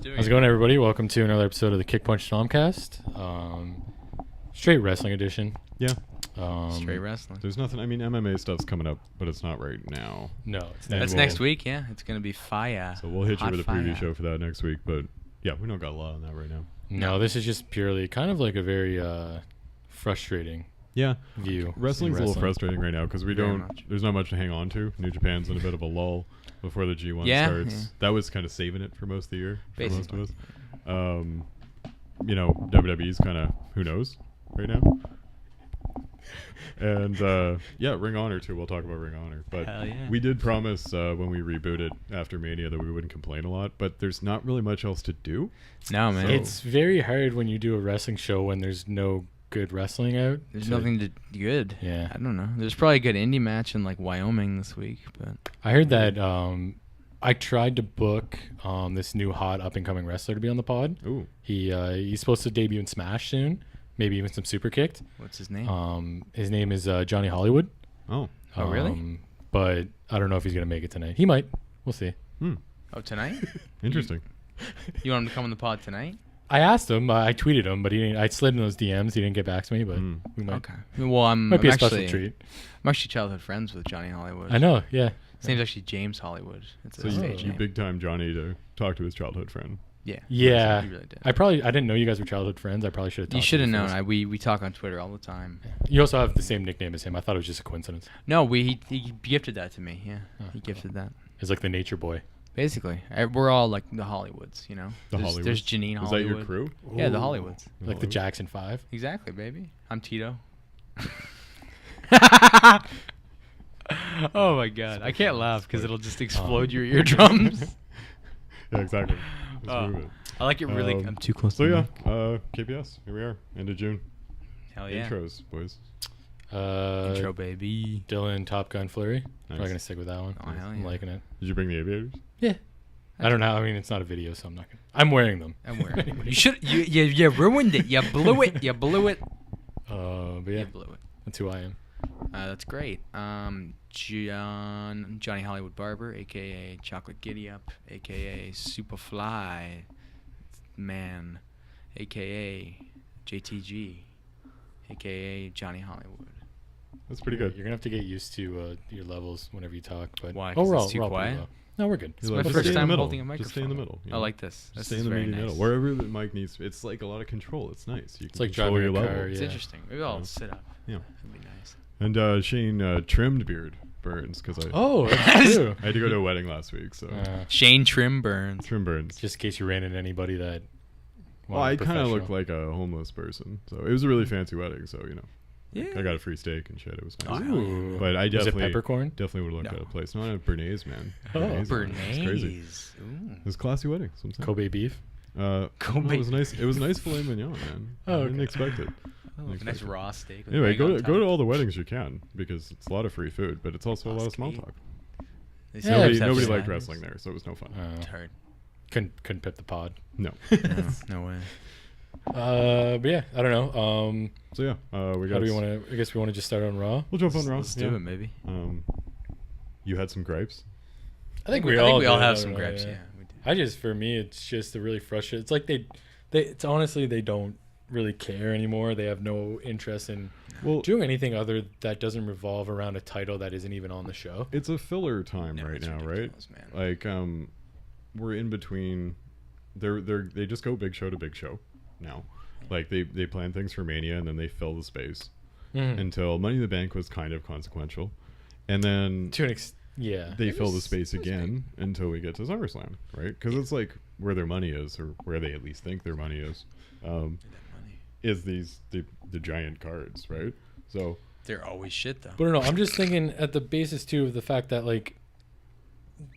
doing How's it going, everybody? Welcome to another episode of the Punch Stomp-Cast. Straight wrestling edition. Yeah. Straight wrestling. There's nothing. I mean, MMA stuff's coming up, but it's not right now. No, it's That's next week. Yeah, it's gonna be fire. So we'll hit you Hot with a preview fire. show for that next week. But yeah, we don't got a lot on that right now. No, this is just purely kind of like a very frustrating Yeah. view. Wrestling's a little frustrating right now because we Very don't. much. There's not much to hang on to. New Japan's in a bit of a lull before the G1 Yeah, starts. yeah. That was kind of saving it for most of the year for most Basically. of us. You know, WWE's kind of who knows right now. And yeah, Ring Honor too. We'll talk about Ring Honor, but Hell yeah. we did promise when we rebooted after Mania that we wouldn't complain a lot. But there's not really much else to do. No, man. So- It's very hard when you do a wrestling show when there's no good wrestling out. There's So, nothing to good. Yeah. I don't know. There's probably a good indie match in like Wyoming this week, but I heard that I tried to book this new hot up-and-coming wrestler to be on the pod. Ooh, He's supposed to debut in Smash soon. Maybe even some Super Kicked. what's his name? His name is Johnny Hollywood. oh, Oh, really? But I don't know if he's going to make it tonight. He might. We'll see. Oh, tonight? interesting. You want him to come on the pod tonight? I asked him. I tweeted him, but he didn't. I slid in those DMs. He didn't get back to me, but we might. Okay. Well, Might be a special treat. I'm actually childhood friends with Johnny Hollywood. I know. Yeah. His name's actually James Hollywood. It's So a you, stage you name. big time Johnny to talk to his childhood friend. Yeah. Yeah. He really did. I didn't know you guys were childhood friends. I probably should have. You should have known. We talk on Twitter all the time. You also have the same nickname as him. I thought it was just a coincidence. No, he gifted that to me. Yeah, he gifted that. It's like the nature boy. Basically, we're all like the Hollywoods, you know. The There's Hollywoods. Janine Is Hollywood. that your crew? Yeah, the Hollywoods. Like the Jackson 5. Exactly, baby. I'm Tito. Oh my god, I can't laugh because it'll just explode your eardrums. Yeah, exactly. Let's Oh. move it. I like it really. I'm too close. So to yeah, the mic. KPS. Here we are, end of June. Hell yeah. Intros, boys. Intro, baby. Dylan Top Gun Fleury. Nice. Probably gonna stick with that one. Oh, hell I'm yeah. liking it. Did you bring the aviators? Yeah. I don't know. I mean, it's not a video, so I'm not gonna. I'm wearing them. I'm wearing. You should. You ruined it. You blew it. You blew it. But yeah, You blew it. that's who I am. That's great. Johnny Hollywood Barber, aka Chocolate Giddy Up, aka Superfly Man, aka JTG, aka Johnny Hollywood. That's pretty good. You're gonna have to get used to your levels whenever you talk. But Why? 'Cause overall, it's too we're all pretty quiet? low. No, we're good. It's You're my just first stay in the time middle. holding a microphone. Just stay in the middle. you I know? like this. Just This stay is in the very meaty nice. middle. Wherever the mic needs, it's like a lot of control. It's nice. You can like control driving your a level. car, It's yeah. interesting. Maybe I'll Yeah. sit up. Yeah. That'd be nice. And Shane trimmed beard Burns because I Oh, that's true. I had to go to a wedding last week, so Shane Trim Burns. trim Burns. Just in case you ran into anybody that. Well, I kind of look professional. like a homeless person, so it was a really fancy wedding. So you know, Yeah. I got a free steak and shit. It was Oh, nice. hell yeah. Ooh. But I Was it definitely peppercorn? definitely would have looked No. at a place. No, I had Bernays, man. Oh, Bernays, man. It was crazy. Bernays. Ooh. It was a classy wedding. So I'm saying. Kobe beef. Kobe It was nice. It was nice filet mignon, man. Oh, I didn't okay. expect it. Oh, Next nice week. raw steak. with Anyway, egg on go top. to all the weddings you can because it's a lot of free food, but it's also a lot of small Sweet. talk. They Yeah, say Nobody, it's nobody actually liked nice. wrestling there, so it was no fun. It's hard. Couldn't pip the pod. No. No way. But yeah, I don't know. So yeah, we How got. do we want to? I guess we want to just start on Raw. We'll jump on Raw. Let's yeah. do it, maybe. You had some gripes. I think we we all all did, I have don't some know, gripes. Yeah. we do. I just, for me, it's just a really frustrating. It's like it's honestly they don't really care anymore. They have no interest in Well, doing anything other that doesn't revolve around a title that isn't even on the show. it's a filler time No, right it's now, ridiculous, right? man. Like, we're in between. They just go big show to big show now. Like they plan things for Mania and then they fill the space until Money in the Bank was kind of consequential, and then To an yeah. they It fill the was- space it was again until we get to SummerSlam, right? Because it's like where their money is, or where they at least think their money is, That money. is the giant cards, right? So They're always shit though. But no, I'm just thinking at the basis too of the fact that like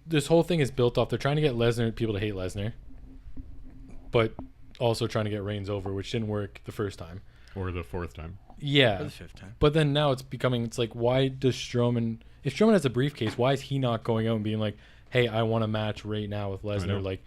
this whole thing is built off. They're trying to get people to hate Lesnar, but also trying to get Reigns over, which didn't work the first time. or the fourth time. Yeah, For the fifth time. but then now it's like, why does Strowman? If Strowman has a briefcase, why is he not going out and being like, "Hey, I want a match right now with know. Lesnar"? Like,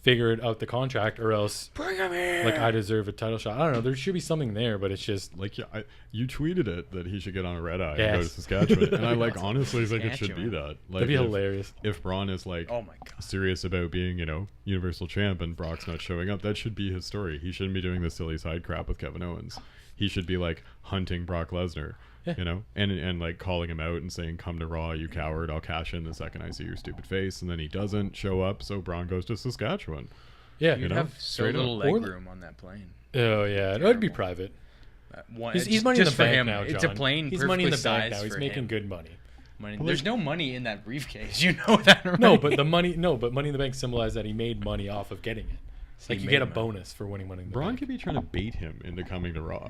figure it out the contract, or else Bring him here. like I deserve a title shot. I don't know. There should be something there, but it's just Like, yeah, you tweeted it that he should get on a red eye and go to Yes. Saskatchewan, and I like honestly think it should be Saskatchewan. that. Like, that'd be if, hilarious. if Braun is like Oh my god. serious about being, Universal Champ, and Brock's not showing up, that should be his story. He shouldn't be doing the silly side crap with Kevin Owens. He should be like hunting Brock Lesnar, Yeah. and like calling him out and saying, "Come to Raw, you coward! I'll cash in the second I see your stupid face." And then he doesn't show up, so Braun goes to Saskatchewan. Yeah. You'd know, have so straight up. little Or leg the- room on that plane. Oh yeah, it would be Terrible. private. It's He's money in the just for bank him. now, John. It's a plane. He's money in the perfectly bank now. sized He's for making him. good money. Money. Well, There's no money in that briefcase. You know that, right? No, but money in the bank symbolized that he made money off of getting it. So Like he you get a made money. bonus for winning money in the Braun bank. could be trying to bait him into coming to Raw.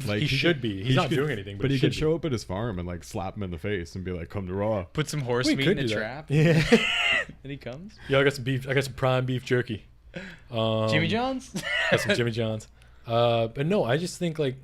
Like He should be. He's not doing anything, but he he could should show up at his farm and like slap him in the face and be like, "Come to Raw." Put some horse We meat could in a do that. trap. Yeah. And he comes. Yeah, I got some beef. I got some prime beef jerky. Jimmy John's. Got some Jimmy John's. But no, I just think like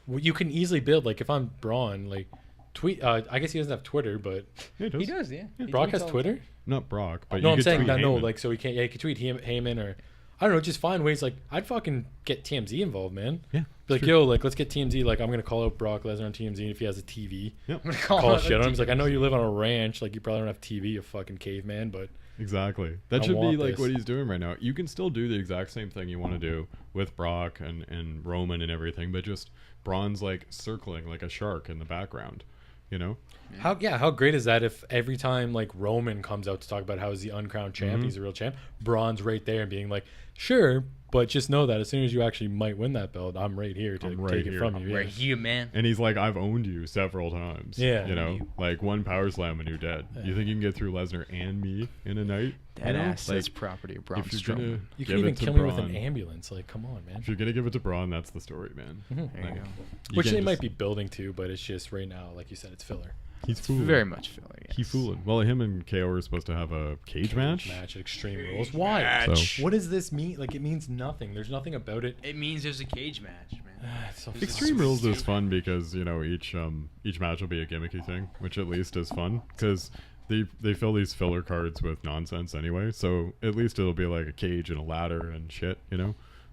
you can easily build. Like if I'm Braun, like tweet. I guess he doesn't have Twitter, but Yeah, He does, yeah. He Brock tweets has all the Twitter. time. Not Brock, but No, you I'm could saying tweet that. No, Heyman. like so he can't. Yeah, he could tweet Heyman or I don't know. Just find ways. Like I'd fucking get TMZ involved, man. Yeah, Be like, true. yo, like let's get TMZ. Like I'm gonna call out Brock Lesnar on TMZ if he has a TV. Yeah, I'm gonna call Call it shit on him. He's a like, I know you live on a ranch. Like you probably don't have TV, you fucking caveman. But exactly. That I should be want like this. what he's doing right now. You can still do the exact same thing you want to do with Brock and Roman and everything, but just Braun's like circling like a shark in the background. how great is that if every time like Roman comes out to talk about how he's the uncrowned champ, Mm-hmm. he's a real champ, Braun's right there and being like, sure, but just know that as soon as you actually might win that belt, I'm right here to I'm right take it here. from I'm you. Right Yeah. here, man. And he's like, "I've owned you several times." Yeah. Like one power slam and you're dead. You think you can get through Lesnar and me in a night? That ass Like, says property of Braun if you're gonna Strowman. You give can even it to kill me with an Braun- ambulance. Like, come on, man. If you're gonna give it to Braun, that's the story, man. There you Like, go. you Which can't they might just- be building to, but it's just right now, like you said, it's filler. He's fooling. Very much filler. Yes. He's fooling. Well, him and KO are supposed to have a cage match. Match at Extreme Rules. Why? match. What does this mean? Like, it means nothing. There's nothing about it. It means there's a cage match, man. It's so Extreme Extreme so Rules is stupid. fun because each match will be a gimmicky thing, which at least is fun because they fill these filler cards with nonsense anyway. So at least it'll be like a cage and a ladder and shit,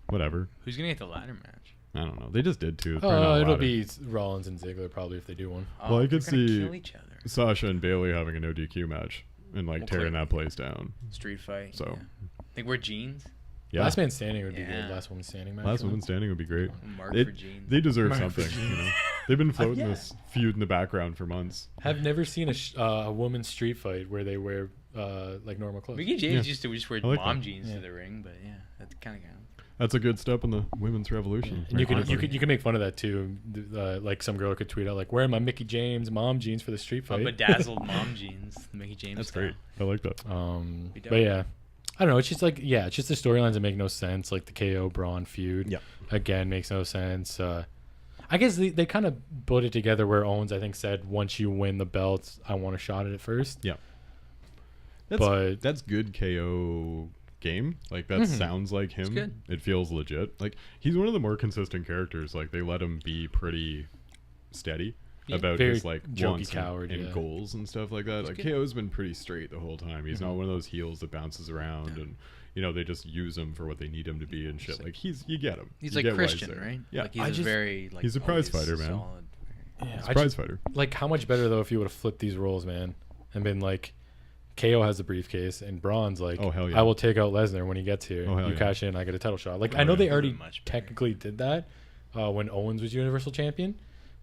whatever. Who's gonna get the ladder match? I don't know. They just did two. Probably not a It'll ladder. be Rollins and Ziggler probably if they do one. Oh, Well, I they're could gonna see- kill each other. Sasha and Bailey having a no DQ match and like Well, tearing clear. that place down. Street fight. So- yeah. Think we're jeans. Yeah, Last man standing would be Yeah. good. Last woman standing match. Last woman standing would be great. Mark It- for jeans. They deserve Mark for something. They've been floating yeah. this feud in the background for months. I've never seen a woman's street fight where they wear like normal clothes. Mickey James Yeah. used to just wear I like mom that. jeans Yeah. to the ring, but yeah, that's kind of That's a good step in the women's revolution. And you Right, can you can make fun of that too. Like some girl could tweet out like wearing my Mickey James mom jeans for the street fight. bedazzled mom jeans. Mickey James. That's style. great. I like that. But Be dope. yeah, I don't know. It's just like it's just the storylines that make no sense. Like the KO Braun feud. Yeah. Again, makes no sense. I guess they kind of put it together where Owens I think said once you win the belt, I want a shot at it first. Yeah. But That's good KO game. Like that sounds like him. good. It feels legit. Like he's one of the more consistent characters. Like they let him be pretty steady Yeah. about Very his like jokey wants coward, and yeah. goals and stuff like that. Like good. KO's been pretty straight the whole time. He's not one of those heels that bounces around and they just use him for what they need him to be and shit. Like you get him. He's You like get why he's Christian, there. right? Yeah. Like he's I a just- very like He's a prize always fighter, man. solid. yeah, He's a prize fighter. like how much better though if you would have flipped these roles, man, and been like KO has the briefcase and Braun's like, Oh, hell yeah. I will take out Lesnar when he gets here. Oh, hell you yeah. cash in, I get a title shot. Like Oh, I know yeah. they already Much better. technically did that when Owens was Universal Champion,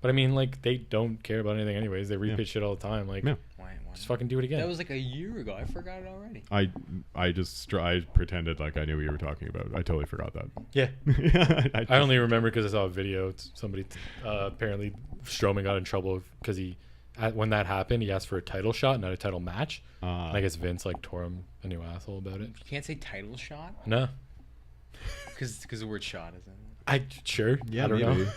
but I mean like they don't care about anything anyways. They repeat shit all the time. Like Yeah. Why just fucking do it again. That was like a year ago. I forgot it already. I pretended like I knew what you were talking about. I totally forgot that. yeah. I I only remember because I saw a video. Somebody apparently Strowman got in trouble because when that happened, he asked for a title shot, not a title match. And I guess Vince like tore him a new asshole about it. You can't say title shot No, because the word shot isn't. sure. I don't know. maybe.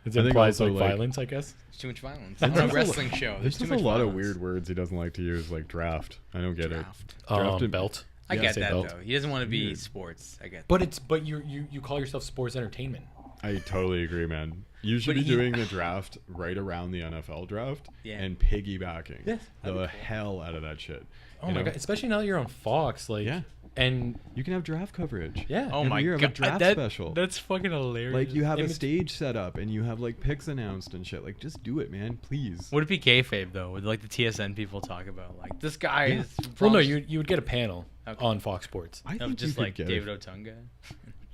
It I think implies also, like like- violence, I guess. It's too much violence. There's It's a just a wrestling show. There's There's too just much a lot of violence. weird words he doesn't like to use, like draft. I don't get Draft. it. Drafted- Belt. I Yeah, get say that belt. though. He doesn't want to be Weird. sports. I get. But you call yourself sports entertainment. I totally agree, man. You should But be he- doing the draft right around the NFL draft Yeah. and piggybacking Yeah, the hell out of that shit. Oh you my know? god! Especially now that you're on Fox, like Yeah. And You can have draft coverage. yeah. Oh Every my year have a god, draft that, special. that's fucking hilarious. Like you have a Image- stage set up and you have like picks announced and shit. Like just do it, man, please. Would it be kayfabe though? Would like the TSN people talk about like this guy Yeah. is? Well, no, from- you would get a panel Okay. on Fox Sports. I of think just you like could get David Otunga.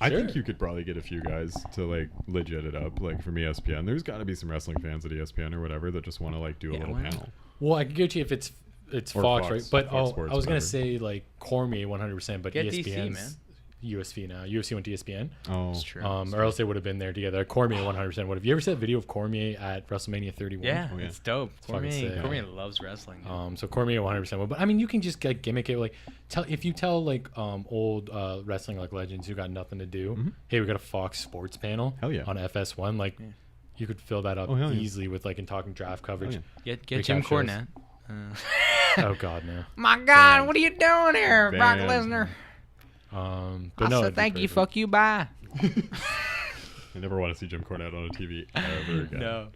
I think Sure. you could probably get a few guys to like legit it up, like from ESPN. There's got to be some wrestling fans at ESPN or whatever that just want to like do a Yeah, little why not? panel. Well, I can guarantee if it's Or Fox, Fox- right? But Fox I Sports, was gonna whatever. say like Cormier 100%, but Get DC, ESPN's man. UFC now. UFC went to ESPN. Oh, That's true. Or else they would have been there together. Cormier 100% would have. You ever seen that video of Cormier at WrestleMania 31? Yeah, Oh, yeah. it's dope. fucking sick. Cormier loves wrestling. dude. So Cormier 100% would. But I mean, you can just like gimmick it. Like, if you tell like old wrestling like legends who got nothing to do, hey, we got a Fox Sports panel Hell yeah. on FS1. Like, you could fill that up Oh, hell yeah. easily with like in talking draft coverage. yeah. Get Recap Jim shows. Cornette. Oh God, no. My God, what are you doing here, Brock Banned. Lesnar? But no, it'd be thank you, perfect. fuck you, bye. I never want to see Jim Cornette on a TV ever again. No.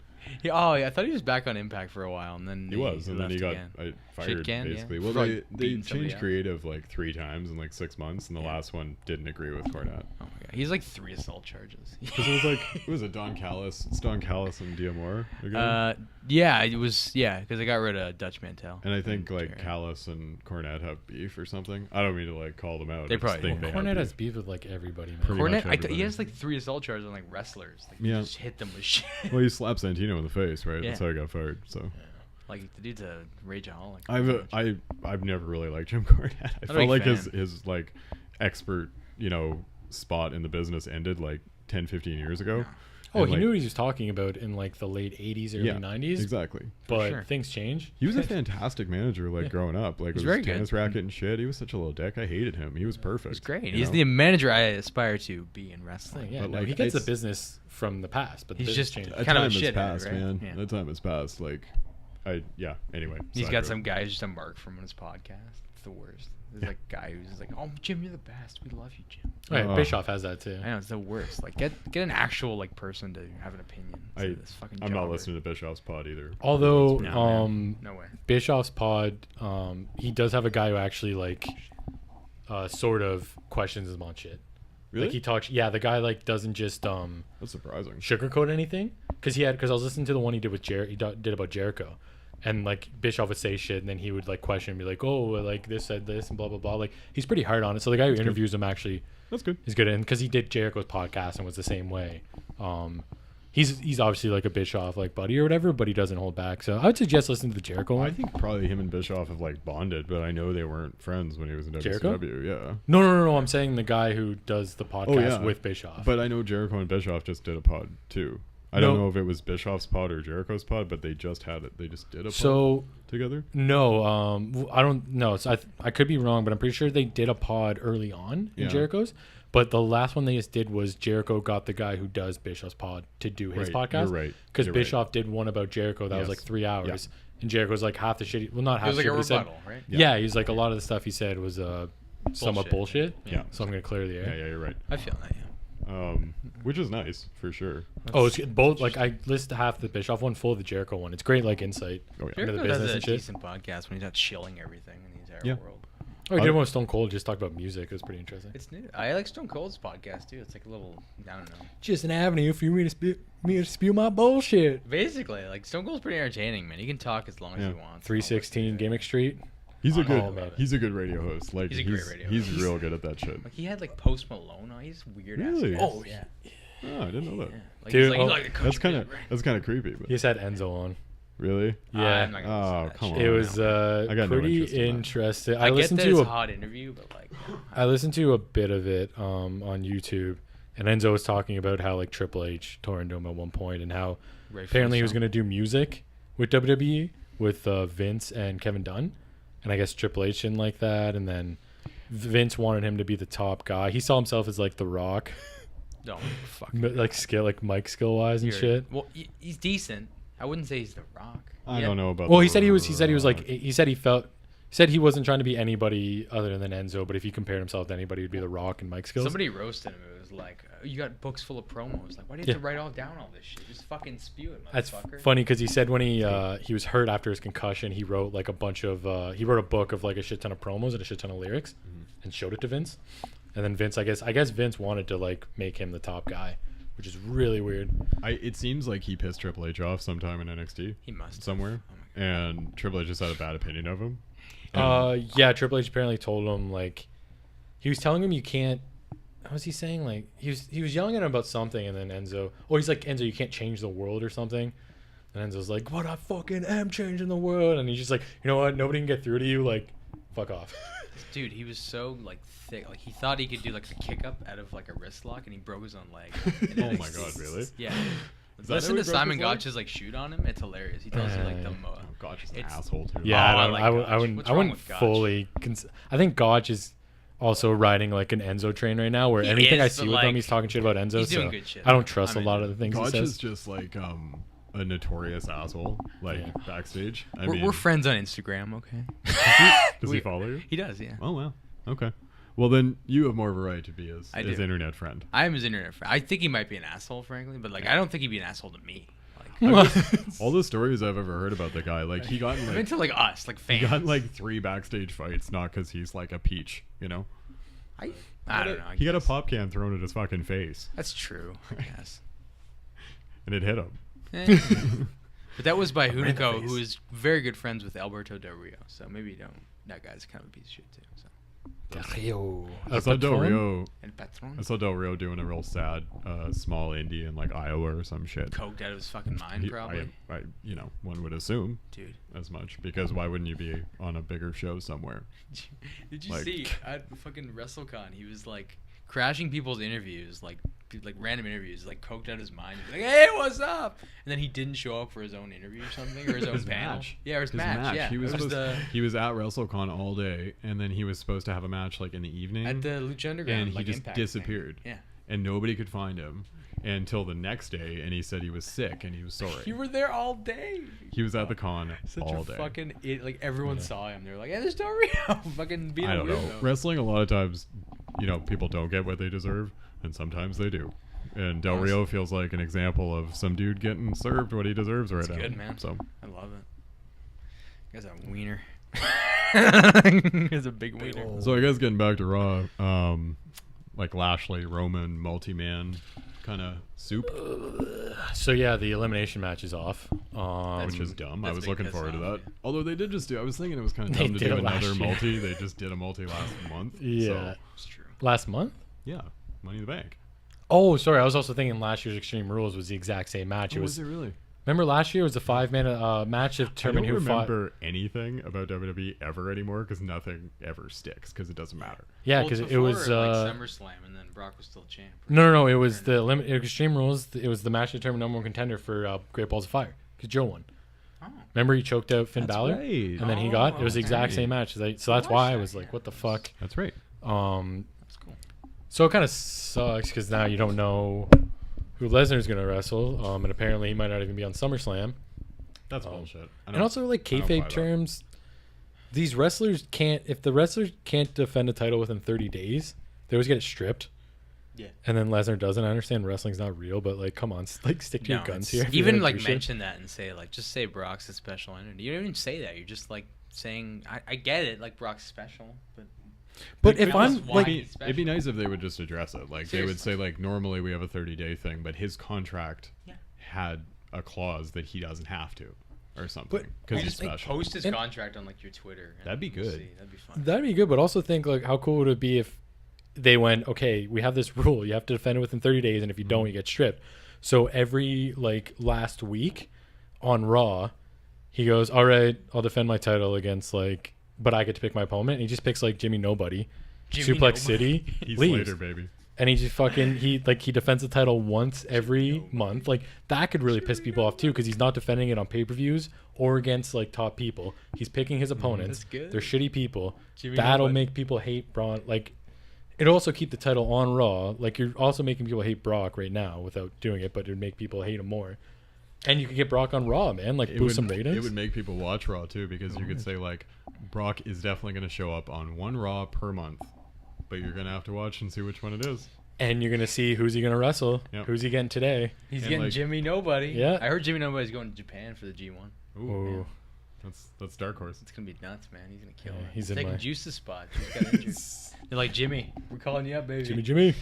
I thought he was back on Impact for a while, and then He was, and then he left got again. fired can, yeah. basically. Well, For, they like, beating somebody changed up. creative like 3 times in like 6 months, and the last one didn't agree with Cornette. Oh my God, he's like 3 assault charges. Because it was like, what was it, Don Callis? It's Don Callis and Diamore again? Yeah, it was because they got rid of Dutch Mantel. And I think like Jared. Callis and Cornette have beef or something. I don't mean to like call them out. They I just probably think do. they have Cornette has beef. beef with like everybody, man. Pretty much Cornette, everybody. he has like 3 assault charges on like wrestlers. Like, Yeah. you just hit them with shit. Well, he slapped Santino in the face, right? Yeah. That's how he got fired. So Like the dude's a rageaholic. I've never really liked Jim Cornette. I a felt big like fan. his like expert, spot in the business ended like 10, 15 years ago. Oh, And, he like, knew what he was talking about in like the late 80s, early 90s. Exactly. But sure. things change. He was a fantastic manager, like growing up. Like He's with very his good. tennis racket and shit. He was such a little dick. I hated him. He was perfect. He's great. you He's know? the manager I aspire to be in wrestling. Yeah, But, no, like, he gets the it's- business from the past, but the He's business just- changed. That kind of a time has shithead, passed, right? man. Yeah. That time has passed. Like, anyway. He's side got note. some guy who's just a mark from his podcast. It's the worst. There's like a guy who's just like, "Oh, Jim, you're the best. We love you, Jim." Right, Bischoff has that too. I know it's the worst. Like, get an actual like person to have an opinion. instead of this fucking I'm not jobber. listening to Bischoff's pod either. Although, No, man. No way. Bischoff's pod, he does have a guy who actually like, sort of questions him on shit. Really? Like he talks. Yeah, the guy like doesn't just That's surprising. sugarcoat anything because I was listening to the one he did with did about Jericho, and like Bischoff would say shit and then he would like question and be like, oh, like this said this and blah blah blah. Like he's pretty hard on it. So the guy who That's good. interviews him actually That's good. is good, and because he did Jericho's podcast and was the same way. He's obviously like a Bischoff like buddy or whatever, but he doesn't hold back. So I would suggest listening to the Jericho one. I think probably him and Bischoff have like bonded, but I know they weren't friends when he was in Jericho? WCW. Yeah. No. I'm saying the guy who does the podcast yeah. with Bischoff. But I know Jericho and Bischoff just did a pod too. I don't No. know if it was Bischoff's pod or Jericho's pod, but they just had it. They just did a pod so together. no, I don't know. So I could be wrong, but I'm pretty sure they did a pod early on in Yeah. Jericho's. But the last one they just did was Jericho got the guy who does Bischoff's pod to do his Right, podcast. you're right, Because you're right. Bischoff did one about Jericho that was Yes. like 3 hours, and Jericho's like half the shit. Well, not It half was the like shit. a but he said- rebuttal, right? Yeah, he's like a lot of the stuff he said was somewhat bullshit. Yeah. So I'm gonna clear the Yeah, air. yeah, you're right. I feel that. Yeah. Which is nice for sure. Oh, it's both. Like I list half the Bischoff one, full of the Jericho one. It's great, like insight. Oh yeah. Into the Jericho business does a and shit. decent podcast when he's not shilling everything in the entire Yeah. world. Oh, he did one with Stone Cold. Just talked about music. It was pretty interesting. It's new. I like Stone Cold's podcast too. It's like a little, I don't know. Just an avenue for me to spew my bullshit. Basically, like Stone Cold's pretty entertaining, man. He can talk as long as Yeah. he wants. 316 Gimmick Street. He's a Oh, good. man. He's a good radio host. Like He's a great radio He's host. real good at that shit. Like he had like Post Malone on. He's weird. Really? Ass Oh, yeah. Oh, I didn't know that. Yeah. Like, Dude, he's like, oh, he's like a country That's kind of creepy. But He just had Enzo on. really? Yeah. I'm not gonna Oh, listen to that come shit. on. It was I got no pretty interest in that. interesting. I get listened that to it's a a hot interview, but like, I listened to a bit of it on YouTube, and Enzo was talking about how like Triple H tore into him at one point, and how apparently he was going to do music with WWE with Vince and Kevin Dunn, and I guess Triple H didn't like that, and then Vince wanted him to be the top guy. He saw himself as like The Rock, no, fuck. like mic skill wise and shit. Well, he's decent. I wouldn't say he's The Rock. I don't know about. Well, the he said he was like Rock. he said he wasn't trying to be anybody other than Enzo, but if he compared himself to anybody, it'd be The Rock and mic skills. Somebody roasted him. It was like, you got books full of promos. Like, why do you have to write all down all this shit? Just fucking spew it, That's motherfucker. funny because he said when he was hurt after his concussion, he wrote like a bunch of he wrote a book of like a shit ton of promos and a shit ton of lyrics. and showed it to Vince. And then Vince, I guess Vince wanted to like make him the top guy, which is really weird. It seems like he pissed Triple H off sometime in NXT. He must somewhere, and Triple H just had a bad opinion of him. Yeah, Triple H apparently told him like he was telling him you can't. What was he saying? Like he was yelling at him about something, and then he's like, Enzo, you can't change the world or something. And Enzo's like, what, I fucking am changing the world. And he's just like, you know what? Nobody can get through to you. Like, fuck off. Dude, he was so like thick. Like he thought he could do like a kick up out of like a wrist lock, and he broke his own leg. Oh my god, really? Yeah. Is that Listen how to he broke Simon his leg? Gotch's like shoot on him. It's hilarious. He tells you like the Oh, Gotch is an it's- asshole too. Yeah, Oh, I like Gotch. wouldn't What's wrong with Gotch? fully. I think Gotch is also riding like an Enzo train right now, where He anything I is, see but, with him, like, he's talking shit about Enzo. he's So doing good shit, I don't though. trust I a mean, lot of the things Gotch he is says. just like a notorious asshole, like Yeah. backstage. I we're, mean, we're friends on Instagram, okay? does he follow you? He does, yeah. Oh wow. Okay. Well, then you have more of a right to be his I do. internet friend. I am his internet friend. I think he might be an asshole, frankly, but like I don't think he'd be an asshole to me. Like, All the stories I've ever heard about the guy, like he got in I'm like into like us, like he fans. got in, like 3 backstage fights, not because he's like a peach, you know. I don't know. I He got a guess. pop can thrown at his fucking face, That's true. I guess. and it hit him. Eh. But that was by Right in the Hunico, face. who is very good friends with Alberto Del Rio. So maybe you don't. That guy's kind of a piece of shit too. So. I saw Del Rio. El Patron. I saw Del Rio doing a real sad small indie in like Iowa or some shit. Coked out of his fucking mind, He- probably. I one would assume Dude. as much, because why wouldn't you be on a bigger show somewhere? Did you Like- see at fucking WrestleCon? He was like crashing people's interviews, like random interviews, like coked out his mind. He was like, "Hey, what's up?" And then he didn't show up for his own interview or something, or his own His panel. match. Yeah, or his His match. Yeah, He was, it was he was at WrestleCon all day, and then he was supposed to have a match like in the evening, at the Lucha Underground, and he like, just Impact thing. disappeared. Yeah. And nobody could find him until the next day, and he said he was sick and he was sorry. You were there all day. He was at the con Such all a day. fucking like everyone saw him. They were like, "Yeah, there's Del Rio." Fucking being I a don't know. weirdo. Wrestling, a lot of times, people don't get what they deserve, and sometimes they do. And Del Honestly. Rio feels like an example of some dude getting served what he deserves right It's now. good, man. So I love it. You guys a wiener. He's a big wiener. I guess getting back to Raw, like Lashley, Roman, multi-man kind of soup, So yeah, the elimination match is off. which is dumb. I that's was big looking piss forward to off, that. Although they did just do, I was thinking it was kind of They dumb to did do it last another year. multi. They just did a multi last month. Yeah. So, It's true. Last month. yeah, Money in the Bank. Oh, sorry. I was also thinking last year's Extreme Rules was the exact same match. It was. it really? Remember last year was the 5-man match of I don't determine who fought. remember anything about WWE ever anymore because nothing ever sticks because it doesn't matter. Yeah, Well, because it's it was. before, like SummerSlam, and then Brock was still champ. right? No. It was Or the Extreme Rules. It was the match to determine number one contender for Great Balls of Fire because Joe won. Oh. Remember he choked out Finn That's Balor, right. and then he got. It was the Oh, exact okay. same match. So that's why I watched was that, like, yeah. "What the fuck." That's right. That's cool. So it kind of sucks because now you don't know who Lesnar's gonna wrestle, and apparently he might not even be on SummerSlam. That's Um, bullshit. I And don't- also, like I don't buy kayfabe that. terms, these wrestlers can't. If the wrestlers can't defend a title within 30 days, they always get it stripped. Yeah. And then Lesnar doesn't. I understand wrestling's not real, but like, come on, like stick to your guns here. if you're Even gonna like do shit. mention that and say like just say Brock's a special entity. You don't even say that. You're just like saying I get it, like Brock's special, but But It if could I'm just- like, it'd be nice if they would just address it. Like they would Seriously. say, like normally we have a 30-day thing, but his contract Yeah. had a clause that he doesn't have to, or something, But because I he's just think special. post his And- contract on like your Twitter. and That'd be we'll good. see. That'd be fun. that'd be good, but also think like, how cool would it be if they went, okay, we have this rule, you have to defend it within 30 days, and if you don't, you get stripped. So every like last week on Raw, he goes, all right, I'll defend my title against like, but I get to pick my opponent. And he just picks like Jimmy Nobody, Jimmy Suplex Nobody. City, He's leaves. later, baby. And he just fucking he defends the title once every month. Like that could really piss people off too, because he's not defending it on pay-per-views or against like top people. He's picking his opponents. That's good. They're shitty people. Jimmy That'll Nobody. make people hate Braun. Like it'll also keep the title on Raw. Like you're also making people hate Brock right now without doing it, but it'd make people hate him more. And you could get Brock on Raw, man. Like boost some ratings. It would make people watch Raw too, because you could say like Brock is definitely going to show up on one Raw per month, but you're going to have to watch and see which one it is. And you're gonna see who's he gonna wrestle. Yep. Who's he getting today? He's And, getting like- Jimmy Nobody. Yeah. I heard Jimmy Nobody's going to Japan for the G1. Ooh, Ooh. That's dark horse. It's gonna be nuts, man. He's gonna kill Yeah, him. he's He's in taking my- Juice's spot. Juice got injured. They're like, Jimmy, we're calling you up, baby.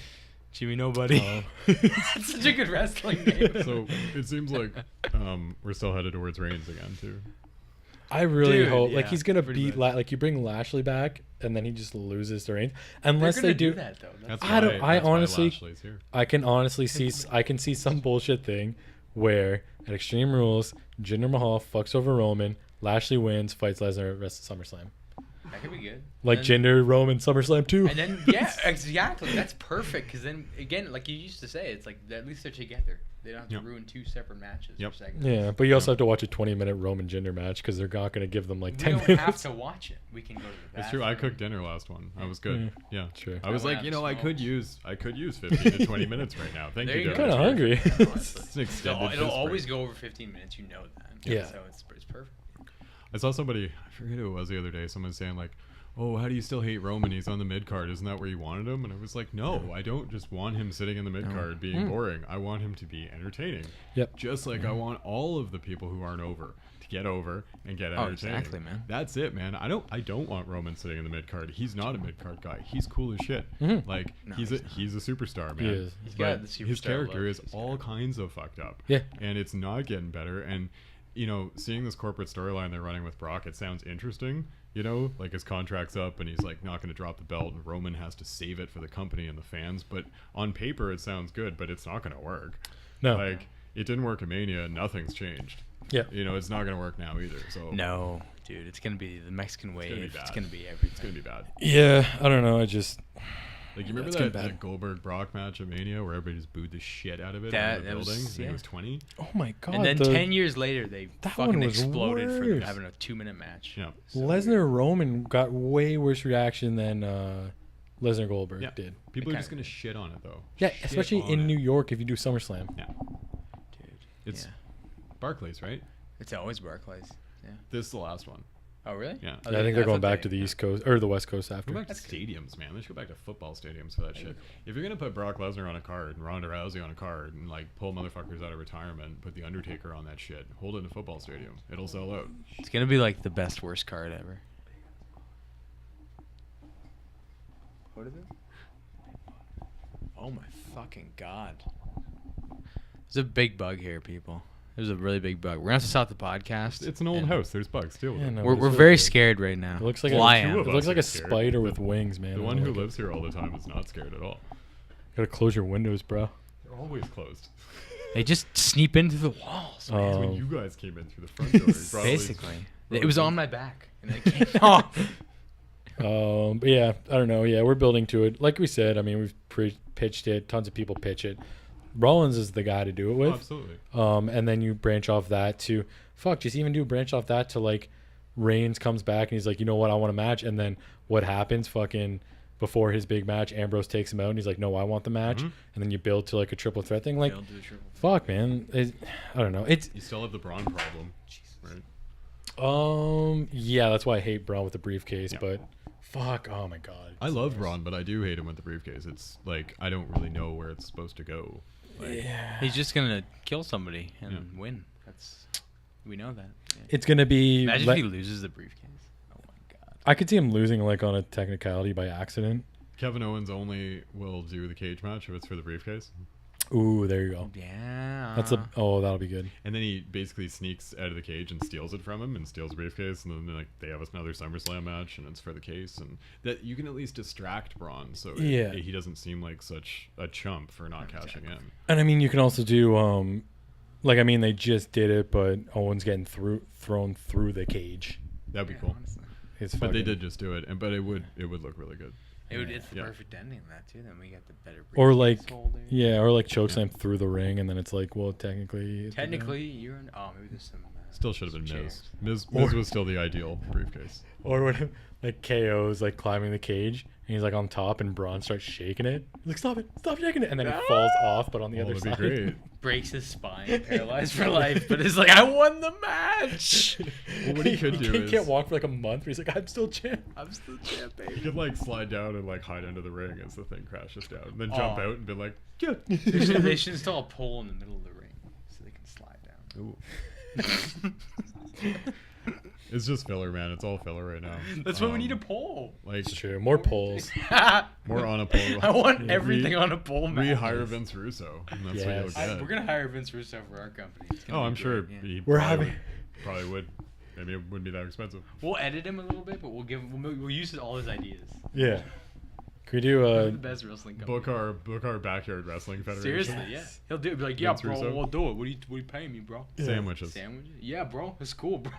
Jimmy nobody. That's such a good wrestling name. So it seems like we're still headed towards Reigns again too. I really Dude, hope like yeah, he's gonna pretty beat much. like you bring Lashley back and then he just loses to Reigns They're unless gonna they do. that though. That's I don't- I that's why honestly- Lashley's here. I can honestly see I can see some bullshit thing where at Extreme Rules Jinder Mahal fucks over Roman, Lashley wins, fights Lesnar, rest of SummerSlam. That could be good. Like And then- Jinder Roman SummerSlam too. And then yeah, exactly. That's perfect. Because then again, like you used to say, it's like at least they're together. They don't have to Yep. ruin 2 separate matches Yep. or segments. Yeah, but you also have to watch a 20-minute Roman Jinder match because they're not going to give them like We 10 don't minutes. have to watch it. We can go to the bathroom. It's true. I cooked dinner last one. I was good. Yeah. Sure. I was I went like, out you to know, I smoke. could use 15 to 20 minutes right now. Thank There you. you Dennis. go. Kind of hungry. It's an extended It'll piss always break. go over 15 minutes. You know that. Yeah. So it's perfect. I saw somebody, I forget who it was the other day, someone saying like, oh, how do you still hate Roman? He's on the mid card. Isn't that where you wanted him? And I was like, no, I don't just want him sitting in the mid card being boring. I want him to be entertaining. Yep. Just like I want all of the people who aren't over to get over and get entertaining. exactly, man. That's it, man. I don't want Roman sitting in the mid card. He's not a mid card guy. He's cool as shit. Like No, he's a superstar, man. He is. He's But got the his superstar character look. is He's all got- kinds of fucked up. Yeah. And it's not getting better. And you know, seeing this corporate storyline they're running with Brock, it sounds interesting. You know, like his contract's up and he's like not going to drop the belt and Roman has to save it for the company and the fans. But on paper, it sounds good, but it's not going to work. No. Like, it didn't work at Mania. Nothing's changed. Yeah. You know, it's not going to work now either. So No, dude, it's gonna be the Mexican wave. gonna be It's bad. gonna be everything. it's going to be bad. Yeah, I don't know. I just Like, you remember It's getting that, bad. that Goldberg-Brock match at Mania where everybody just booed the shit out of it That- in the that was- building? And yeah. he was 20? oh my god. And then the 10 years later, they That fucking one was exploded for worse. having a 2-minute match. Yeah. So Lesnar Roman got way worse reaction than Lesnar Goldberg Yeah. did. People It are just kinda- going to shit on it, though. Yeah, Shit especially on in it. New York if you do SummerSlam. Yeah. Dude, It's yeah. Barclays, right? It's always Barclays. Yeah. This is the last one. Oh, really? Yeah. Oh, Yeah, I think they're thought going back to they- the East Coast or the West Coast Go after. back to That's good. stadiums, man. They should go back to football stadiums for that shit. If you're gonna put Brock Lesnar on a card and Ronda Rousey on a card and like pull motherfuckers out of retirement, put the Undertaker on that shit, hold it in a football stadium. It'll sell out. It's gonna be like the best worst card ever. What is it? Oh my fucking god! There's a big bug here, people. There's a really big bug. We're gonna have to stop the podcast. It's an old and house. There's bugs. Deal with Yeah, it. no, We're it's very okay. scared right now. It looks like Well, I a, am. Two of it looks us like are a scared. spider with wings, man. The I one don't who like it. lives here all the time is not scared at all. Gotta close your windows, bro. They're always closed. They just sneak into the walls. That's when Um, you guys came in through the front door. you probably- Basically, probably it was think- on my back, and it came off. But yeah, I don't know. Yeah, we're building to it. Like we said, I mean, we've pitched it. Tons of people pitch it. Rollins is the guy to do it Oh, with. absolutely. And then you branch off that to just even do branch off that to like Reigns comes back and he's like, you know what, I want a match. And then what happens? Fucking before his big match, Ambrose takes him out and he's like, no, I want the match. Mhm. And then you build to like a triple threat thing. Like, They'll do a triple. fuck, man. I don't know. It's You still have the Braun problem, right? yeah, that's why I hate Braun with the briefcase. Yeah. But fuck, oh my god. I love Braun, but I do hate him with the briefcase. It's like I don't really know where it's supposed to go. Like, Yeah. He's just gonna kill somebody and Yeah. win. We know that. Yeah. It's gonna be. Imagine if he loses the briefcase. Oh my god. I could see him losing like on a technicality by accident. Kevin Owens only will do the cage match if it's for the briefcase, Ooh, there you go. Yeah. That'll be good. and then he basically sneaks out of the cage and steals it from him and steals the briefcase, and then like they have another SummerSlam match and it's for the case, and that you can at least distract Braun so Yeah. he doesn't seem like such a chump for not cashing in. And I mean, you can also do like I mean, they just did it, but Owens getting thrown through the cage. That'd be Yeah, cool. honestly. It's But they fucking- did just do it, but it would look really good. It's the Yeah. perfect ending of that too. Then we got the better. Or like, briefcase holder. yeah, or like chokeslam through the ring, and then it's like, well, technically. Technically, you're in. Oh, maybe there's some. Still should have been some Miz. chairs. Miz was still the ideal briefcase. Or when like KO's like climbing the cage, and he's like on top, and Braun starts shaking it. He's like, stop shaking it, and then he falls off, but on the Oh, other that'd side. be great. Breaks his spine, paralyzed for life. But it's like, I won the match. Well, what he could do He is can't walk for like a month. But he's like, I'm still champ. I'm still champ, he baby. could like slide down and like hide under the ring as the thing crashes down, and then jump Oh. out and be like, yeah. They should install a pole in the middle of the ring so they can slide down. Ooh. It's just filler, man. It's all filler right now. That's why we need a poll. Like It's true. More polls. more on a poll. I want everything on a poll match. Rehire Vince Russo. And that's what Yes. you'll get. We're gonna hire Vince Russo for our company. It's gonna Oh, be I'm great, sure yeah. he We're probably having- probably would. Maybe it wouldn't be that expensive. We'll edit him a little bit, but we'll use all his ideas. Yeah. Can we do We're the best wrestling company. Book our backyard wrestling federation. Seriously, yeah. He'll do it. Be like, yeah, Vince bro, Russo? we'll do it. What are you paying me, bro? Sandwiches. Sandwiches? Yeah, bro. It's cool, bro.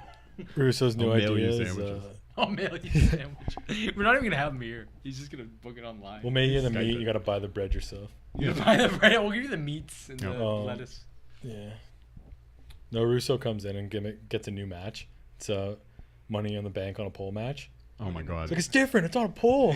Russo's new I'll mail you ideas? sandwiches. I'll mail you a sandwich. We're not even gonna have him here. He's just gonna book it online. We'll make you the Skype meat. it. You gotta buy the bread yourself. You buy the bread. We'll give you the meats and the Yeah. lettuce. Yeah. No, Russo comes in and gets a new match. It's Money in the Bank on a pole match. Oh my god. It's like, it's different. It's on a pole.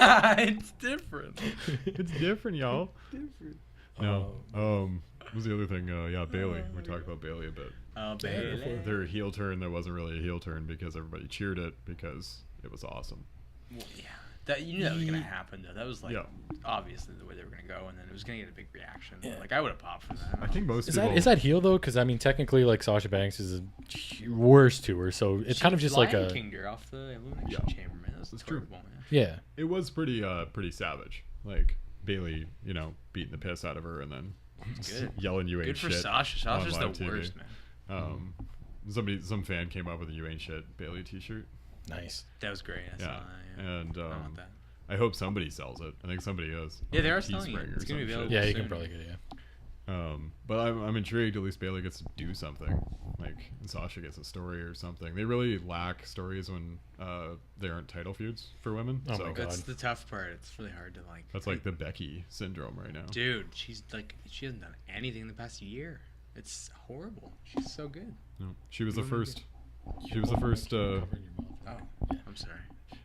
It's different. It's different, y'all. Different. No. What was the other thing? Yeah, Bailey. We talked about Bailey a bit. Bailey. Their heel turn that wasn't really a heel turn because everybody cheered it because it was awesome. Well, yeah. That you knew that was gonna happen though. That was like Yeah. obviously the way they were gonna go, and then it was gonna get a big reaction. Yeah. Like I would have popped for that. I think most Is people. that heel though? Because I mean, technically, like Sasha Banks is a worse to her, so it's kind of just like a Kinged her off the elimination Yeah. chamber, man. That's That's true. terrible, man. yeah. It was pretty savage. Like Bailey, beating the piss out of her and then Good. yelling "you ain't Good for shit." Sasha. Sasha's on the live TV. worst, man. Some fan came up with a "you ain't shit" Bailey T-shirt. Nice. That was great. I Yeah, saw that, yeah. and I want that. I hope somebody sells it. I think somebody is. Yeah, they on are selling it. Teespring or It's gonna be some shit. available. Yeah, you soon. can probably get it. Yeah. But I'm intrigued. At least Bailey gets to do something. Like, and Sasha gets a story or something. They really lack stories when they aren't title feuds for women. Oh so my God. That's the tough part. It's really hard to like. that's like the Becky syndrome right now. Dude, she hasn't done anything in the past year. It's horrible. She's so good. No, she was the Remember- first. She was the first. Oh, I'm sorry.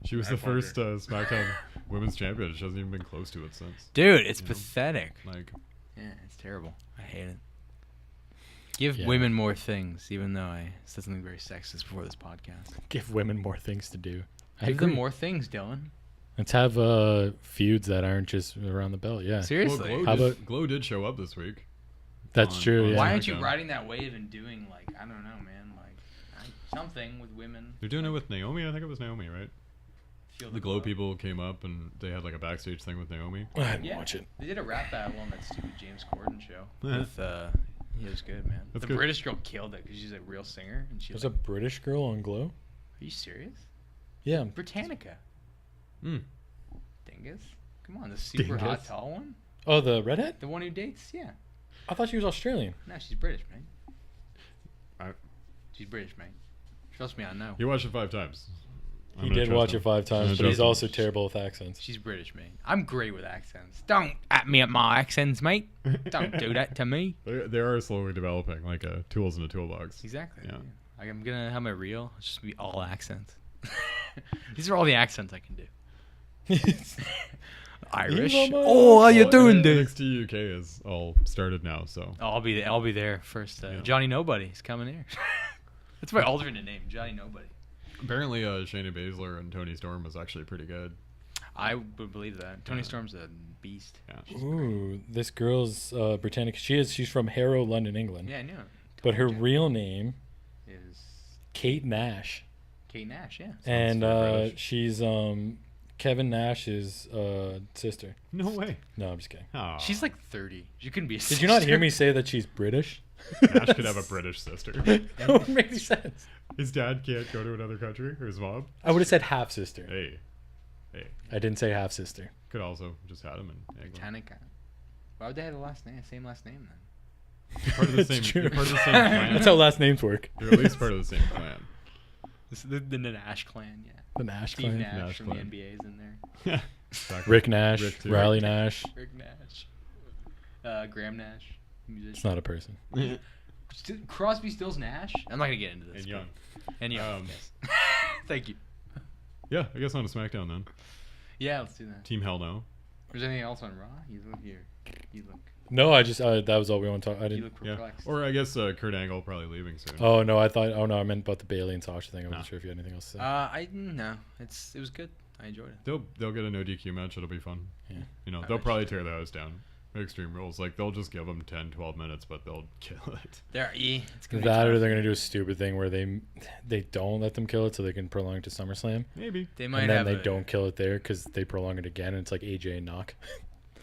She was I the apologize. first SmackDown Women's Champion. She hasn't even been close to it since. Dude, it's You know? pathetic. Like, Yeah, it's terrible. I hate it. Give Yeah. women more things, even though I said something very sexist before this podcast. Give women more things to do. I Give them agree. more things, Dylan. Let's have feuds that aren't just around the belt. Yeah, Seriously. well, How Glow, about- Glow did show up this week. that's on- true. on Yeah. Why aren't you SmackDown. riding that wave and doing like I don't know, man, like something with women? They're doing it with Naomi. I think it was Naomi, right? Feel The Glow people came up and they had like a backstage thing with Naomi. I didn't Yeah, watch it. they did a rap battle on that stupid James Corden show. Yeah. With it was good, man. That's the good. British girl killed it because she's a real singer, and she. There's Like, a British girl on Glow. are you serious? Yeah. Britannica, Mm. dingus. Come on, the super hot Dingus? tall one, Oh, the redhead? the one who dates. Yeah, I thought she was Australian. no, she's British, man. I- She's British, man. Trust me, I know. You watched it 5 times. I'm He gonna did trust watch him. it 5 I'm times, gonna but he's trust him. also terrible with accents. She's British, man. I'm great with accents. Don't at me at my accents, mate. Don't do that to me. They are slowly developing, like tools in a toolbox. Exactly. Yeah. Like I'm gonna have my reel. It's just be all accents. These are all the accents I can do. Irish. Eva, Oh, how you Well, doing, dude? NXT UK is all started now, so I'll be there first. Yeah. Johnny Nobody's coming here. That's my alternate name, Johnny Nobody. apparently Shayna Baszler and Tony Storm was actually pretty good. I would believe that. Tony Yeah. Storm's a beast. Yeah. Ooh, this girl's Britannica. She's from Harrow, London, England. Yeah, I knew it. But her Totally real name, is Kate Nash. Kate Nash. Yeah. And very British. she's Kevin Nash's sister. No way. No, I'm just kidding. Aw. She's like 30. She couldn't be a Did you not hear sister. me say that she's British? Nash could have a British sister. That wouldn't make any sense. His dad can't go to another country, or his mom. I would have said half sister. Hey, I didn't say half sister. could also just had him in England. Britannica. Why would they have the same last name then? You're part of the It's same. true. You're part of the same clan. That's how last names work. You're at least part of the same clan. This is the Nash clan, yeah. The Nash Steve clan. Nash, Nash from clan. the NBA is in there. Exactly. Rick Nash, Rick too. Riley Nash. Rick Nash. Graham Nash. Musician. It's not a person. Crosby, Stills, Nash. I'm not gonna get into this. And but- Young. And Young. Um, Yes. Thank you. Yeah, I guess on a SmackDown then. Yeah, let's do that. Team Hell No. Was there anything else on Raw? You look here. You look. No, I just that was all we want to talk. I You didn't. look Yeah. perplexed. Or I guess Kurt Angle probably leaving soon. Oh no, I thought. Oh no, I meant about the Bailey and Sasha thing. I wasn't Nah. sure if you had anything else to say. I no. It was good. I enjoyed it. They'll get a no DQ match. It'll be fun. Yeah. You know, I they'll bet probably you tear the house down. Extreme Rules. Like, they'll just give them 10, 12 minutes, but they'll kill it. It's gonna That be or they're gonna do a stupid thing where they don't let them kill it so they can prolong it to SummerSlam. Maybe. They might And then have they don't kill it there because they prolong it again, and it's like AJ and Knock.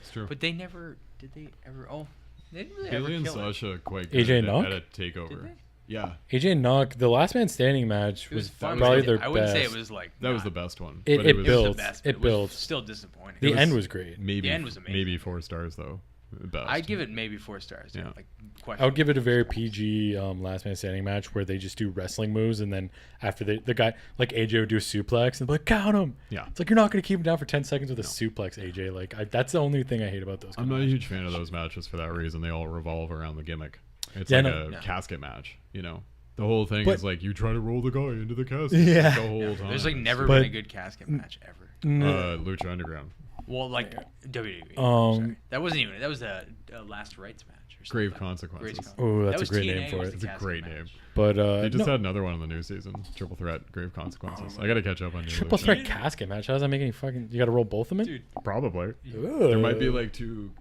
It's true. But they never did. They ever? Oh, they didn't really Bailey ever and kill it. Sasha quite AJ good and at Knock? a takeover. Did they? Yeah, AJ and Knock, the last man standing match It was was fun. probably but their I wouldn't best. say it was like that was not- the best one. It- but it was It was built. the best. It But built. was still disappointing. The It was- end was great. maybe The end was amazing. maybe 4 stars though. Best. I'd give it maybe 4 stars. Yeah. Like I would give it a very PG last man standing match where they just do wrestling moves, and then after the guy like AJ would do a suplex and be like, count him. Yeah. It's like you're not going to keep him down for 10 seconds with a suplex, AJ. Like that's the only thing I hate about those. I'm kind not of a matches. huge fan of those matches for that reason. They all revolve around the gimmick. It's Yeah, like no. a No. casket match, you know. The whole thing But- is like you try to roll the guy into the casket Yeah. the whole time. There's like never But- been a good casket match ever. Lucha Underground. Well, like WWE. Um, that wasn't even. That was a last rights match. Or Grave something. Consequences. Oh, That that's a was great TNA name for was it. the It's a casket great match. name. But They just no, had another one in the new season. Triple Threat, Grave Consequences. I gotta catch up on new triple Lucha. threat casket match. How does that make any fucking? You got to roll both of them in. Dude, Probably. Ugh. There might be like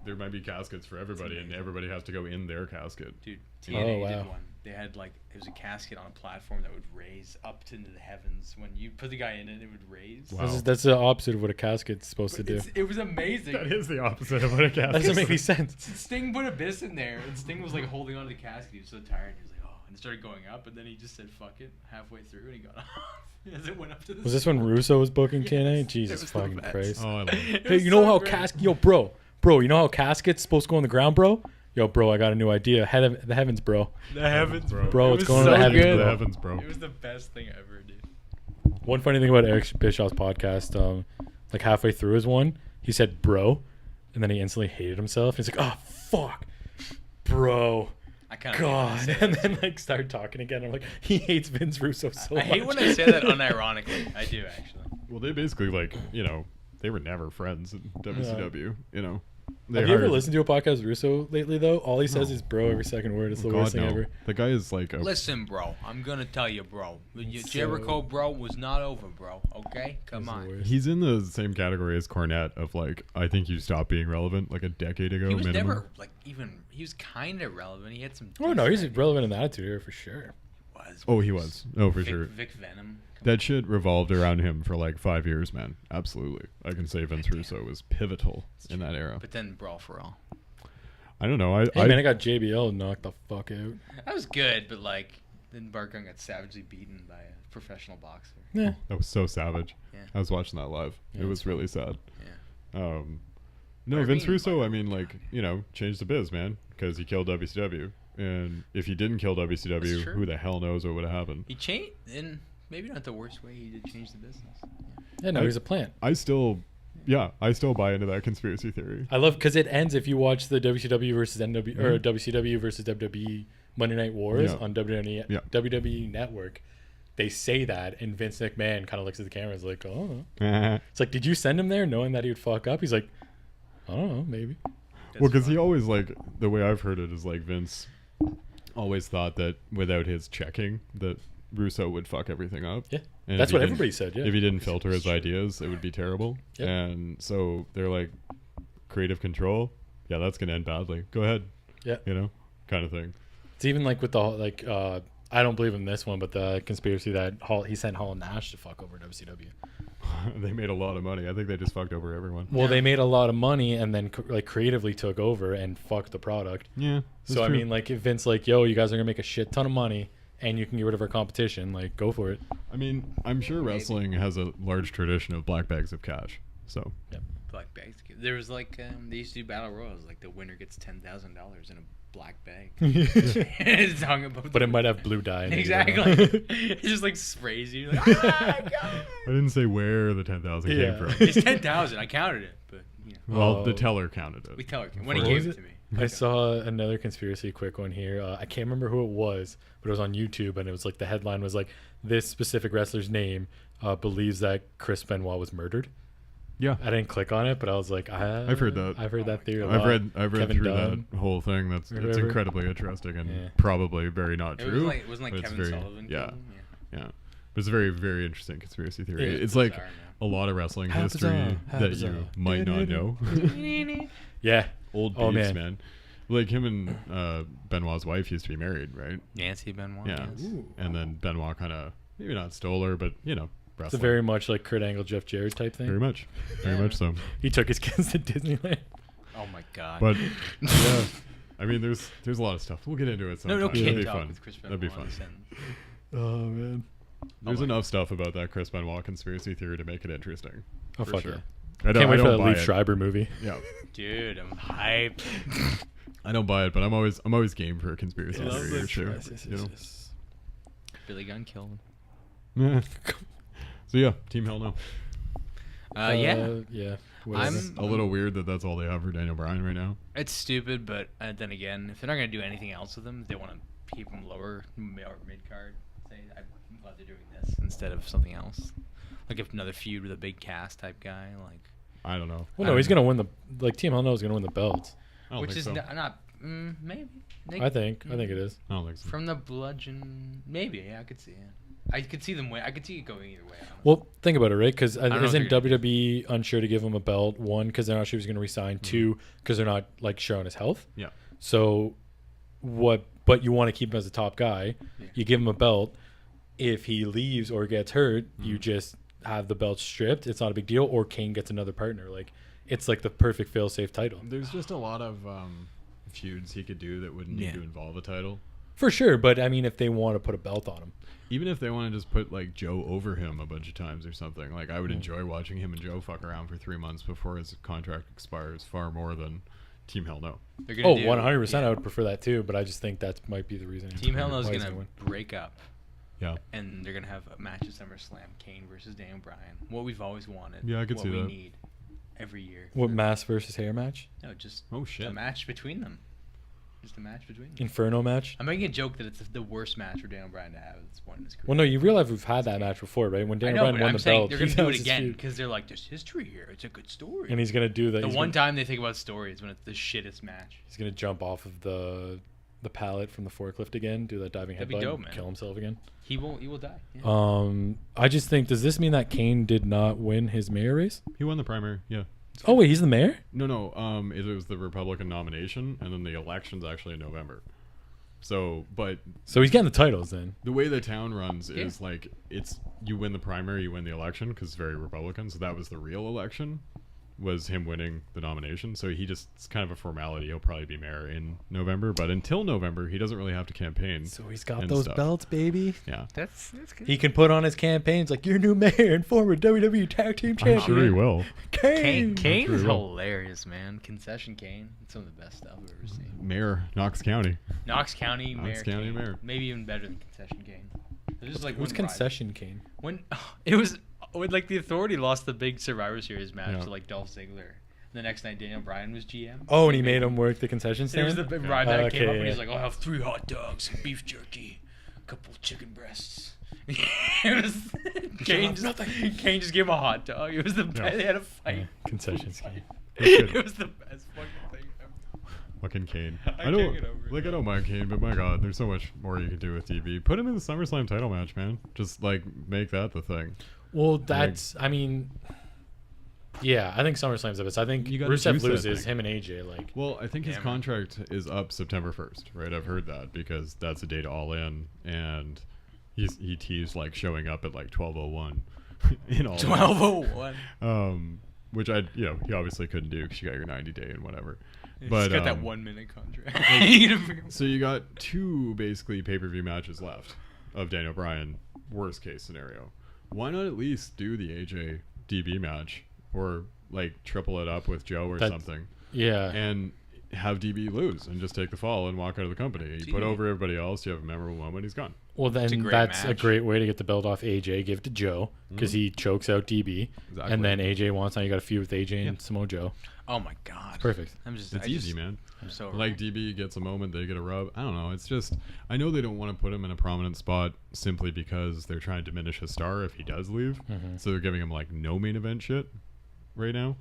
there might be caskets for everybody, and everybody has to go in their casket. dude, Oh, TNA wow. did one. They had like it was a casket on a platform that would raise up into the heavens. When you put the guy in it, it would raise. Wow. That's the opposite of what a casket's supposed to do. It was amazing. That is the opposite of what a That casket doesn't make any is. sense. Sting put Abyss in there, and Sting was like holding on to the casket. He was so tired. He was like, oh, and it started going up, and then he just said, fuck it, halfway through, and he got off. As it went up to the Was this when Russo was booking Yes, TNA? it Jesus was the fucking best. Christ. Oh, I love it. It Hey, was you know so how great. casket? Yo, bro, you know how casket's supposed to go on the ground, bro? Yo, bro, I got a new idea. The heavens, bro. The heavens, Bro. Bro, It it's was going to so the heavens, good. The bro. heavens, bro. It was the best thing ever, dude. One funny thing about Eric Bischoff's podcast, like halfway through his one, he said "bro," and then he instantly hated himself. He's like, "Oh fuck, bro, I kind of God," and then like started talking again. I'm like, he hates Vince Russo so I much. hate when I say that unironically. I do actually. Well, they basically they were never friends in WCW. You know. They Have you ever hired- listened to a podcast with Russo lately though? All he says No. is "bro" every second word. It's the God, worst thing no. ever. The guy is like a Listen, bro. I'm gonna tell you, bro. Your So- Jericho, bro, was not over, bro. Okay, come He's the on. worst. He's in the same category as Cornette of like I think you stopped being relevant like a decade ago He was minimum. never like even. He was kind of relevant. He had some. Oh no, he's decent relevant in the Attitude Era for sure. ideas. Oh, he was. Oh, for sure. Vic Venom. That shit revolved around him for like 5 years, man. Absolutely. I can say Vince Russo was pivotal in that era. But then Brawl for All. I don't know. Hey man, I got JBL knocked the fuck out. That was good, but like then Bart Gunn got savagely beaten by a professional boxer. Yeah. that was so savage. Yeah. I was watching that live. Yeah, It was it's really sad. Yeah. No, I Vince mean, Russo, like- I mean, like, changed the biz, man, because he killed WCW. And if he didn't kill That's WCW, true. who the hell knows what would have happened? He changed, and maybe not the worst way he did change the business. Yeah, no, I- he's a plant. I still buy into that conspiracy theory. I love because it ends if you watch the WCW versus NW or WCW versus WWE Monday Night Wars Yeah. on WWE Yeah. WWE Network. They say that, and Vince McMahon kind of looks at the camera and is like, "Oh." Well, It's like, did you send him there knowing that he would fuck up? He's like, I don't know, maybe. because he always, like, the way I've heard it is, like, Vince always thought that without his checking, that Russo would fuck everything up. Yeah, And that's if he what didn't- everybody said. Yeah, If he didn't filter his ideas, it would be terrible. Yep. And so they're like, creative control. Yeah, that's going to end badly. Go ahead. Yeah. Kind of thing. it's even like with the like. I don't believe in this one, but the conspiracy that he sent Hall and Nash to fuck over WCW. They made a lot of money. I think they just fucked over everyone. Well, Yeah. they made a lot of money and then like creatively took over and fucked the product. Yeah. So I mean, like if Vince like, yo, you guys are gonna make a shit ton of money and you can get rid of our competition, like go for it. I mean, I'm sure Maybe. wrestling has a large tradition of black bags of cash. So Black bags. There was like they used to do battle royals. Like the winner gets $10,000 in a black bag. It's hung above But the- it might have blue dye. In it, you don't know. Exactly. It just like sprays you. Like, ah, God. I didn't say where the 10,000 Yeah. came from. It's 10,000. I counted it, but Well, the Oh. teller counted it. we tell her when he What gave was it it? to me. I saw another conspiracy quick one here. I can't remember who it was, but it was on YouTube, and it was like the headline was like, "This specific wrestler's name believes that Chris Benoit was murdered." Yeah. I didn't click on it, but I was like, I've heard that. I've heard Oh that my theory. A God. lot. I've read Kevin through Dunn. that whole thing. It's Whoever. incredibly interesting and Yeah. probably very not It true. wasn't like, it wasn't but like it's Kevin very- Sullivan. yeah. killed him? Yeah. But it's a very, very interesting conspiracy theory. It is It's like bizarre, a lot of wrestling How history bizarre, how that bizarre. you might not know. Yeah. Yeah, old Oh, beefs, man. man. Like him and Benoit's wife used to be married, right? Nancy Benoit. Yeah. yes. And then Benoit kind of maybe not stole her, but It's a wrestling. very much like Kurt Angle, Jeff Jarrett type thing. very much Yeah. so. He took his kids to Disneyland. Oh my god. But yeah, I mean, there's a lot of stuff. We'll get into it no, sometime. no That'd kid be talk fun. with Chris That'd be Benoit fun. and- Oh man. There's my enough stuff about that Chris Benoit conspiracy theory to make it interesting. Oh for fuck sure. yeah. I Can't wait for that buy Leaf it. Schreiber movie. Yeah, Dude, I'm hyped. I don't buy it, but I'm always game for a conspiracy Love theory or it. two. Yes, yes, You know? yes. Billy Gunn killed him. Yeah. So yeah, Team Hell No. Yeah. Yeah. I'm- It's a little weird that that's all they have for Daniel Bryan right now. It's stupid, but then again, if they're not going to do anything else with them, if they want to keep them lower or mid card, say, I'm glad they're doing this instead of something else. Like if another feud with a big cast type guy, like I don't know. Well, no, he's gonna win the Team Hell No is gonna win the belts. I don't which think is so. not maybe. I think it is. I don't think so. From the bludgeon, maybe. Yeah, I could see it. I could see them win. I could see it going either way. Honestly. Well, think about it, right? Because don't know if isn't they're gonna WWE unsure to give him a belt? One, because they're not sure he's going to resign. Two, because they're not like sure on his health. Yeah. So, what? But you want to keep him as a top guy. Yeah. You give him a belt. If he leaves or gets hurt, you just have the belt stripped. It's not a big deal. Or Kane gets another partner. Like, it's like the perfect fail-safe title. There's just a lot of feuds he could do that wouldn't need Yeah. to involve a title. For sure, but I mean, if they want to put a belt on him, Even if they want to just put like Joe over him a bunch of times or something, like I would enjoy watching him and Joe fuck around for 3 months before his contract expires far more than Team Hell No. They're gonna do- 100%, yeah. I would prefer that too. But I just think that might be the reason. Team Hell No is why he's gonna win. break up, Yeah. and they're gonna have a match at SummerSlam: Kane versus Daniel Bryan. What we've always wanted. Yeah, I could what see we that. need every year. What, mass versus hair match? No, just Oh shit. a match between them. Just a match between them. Inferno match? I'm making a joke that it's the worst match for Daniel Bryan to have at this point in his career. Well, no, you realize we've had that match before, right? When I Daniel know, Bryan but won I'm the saying belt, they're gonna he do it announced his again feud. because they're like, there's history here. It's a good story. And he's gonna do that. the He's one gonna, time they think about stories when it's the shittest match. he's gonna jump off of the pallet from the forklift again, do that diving That'd be headbutt, dope, and man. kill himself again. He will die. Yeah. I just think, does this mean that Kane did not win his mayor race? He won the primary. Yeah. Oh wait, he's the mayor? No. It was the Republican nomination, and then the election's actually in November. So, but So he's getting the titles then. the way the town runs Yeah. is like it's you win the primary, you win the election because it's very Republican. So that was the real election, was him winning the nomination. So he just, it's kind of a formality. He'll probably be mayor in November, but until November, he doesn't really have to campaign. So he's got and those stuff. belts, baby. Yeah, That's good. He can put on his campaigns like, your new mayor and former WWE Tag Team I'm Champion. sure he will. Kane. Kane sure is he will. hilarious, man. Concession Kane. It's some of the best stuff I've ever seen. Mayor, Knox County. Knox County Mayor. County Kane. Mayor. Maybe even better than Concession Kane. There's just like Who's one concession Kane? When it was when like the Authority lost the big Survivor Series match Yeah. to like Dolph Ziggler. The next night Daniel Bryan was GM. Oh, and he made him work the concession And it was stand? the big Ryback came up Okay, and he's yeah. like, I'll have 3 hot dogs, some beef jerky, a couple chicken breasts. It was Kane just gave him a hot dog. It was the best. They had a fight. Concession Kane. It was the best fucking thing ever. Fucking Kane. I can't get over it. Like, I don't mind Kane, but my God, there's so much more you can do with DB. Put him in the SummerSlam title match, man. Just like make that the thing. Well, that's, I mean, yeah, I think SummerSlam's the best. I think You gotta Rusev juice that loses, thing. him and AJ, like, Well, I think his Yeah, man. contract is up September 1st, right? I've heard that because that's the date all in, and he teased like showing up at like 12:01 in all. In. 12:01. Which he obviously couldn't do because you got your 90-day and whatever. He's But got that 1 minute contract. so you got 2 basically pay-per-view matches left of Daniel Bryan. Worst case scenario. Why not at least do the AJ DB match or like triple it up with Joe or something? yeah. And have DB lose and just take the fall and walk out of the company. You put over everybody else, you have a memorable moment, he's gone. Well, then a great that's a match. great way to get the belt off AJ, give it to Joe, because he chokes out DB. Exactly. And then AJ wants, now you got a feud with AJ and Samoa Joe. Oh my god. Perfect. It's easy, man. I'm so Like DB gets a moment, they get a rub. I don't know. It's just, I know they don't want to put him in a prominent spot simply because they're trying to diminish his star if he does leave. So they're giving him like no main event shit right now.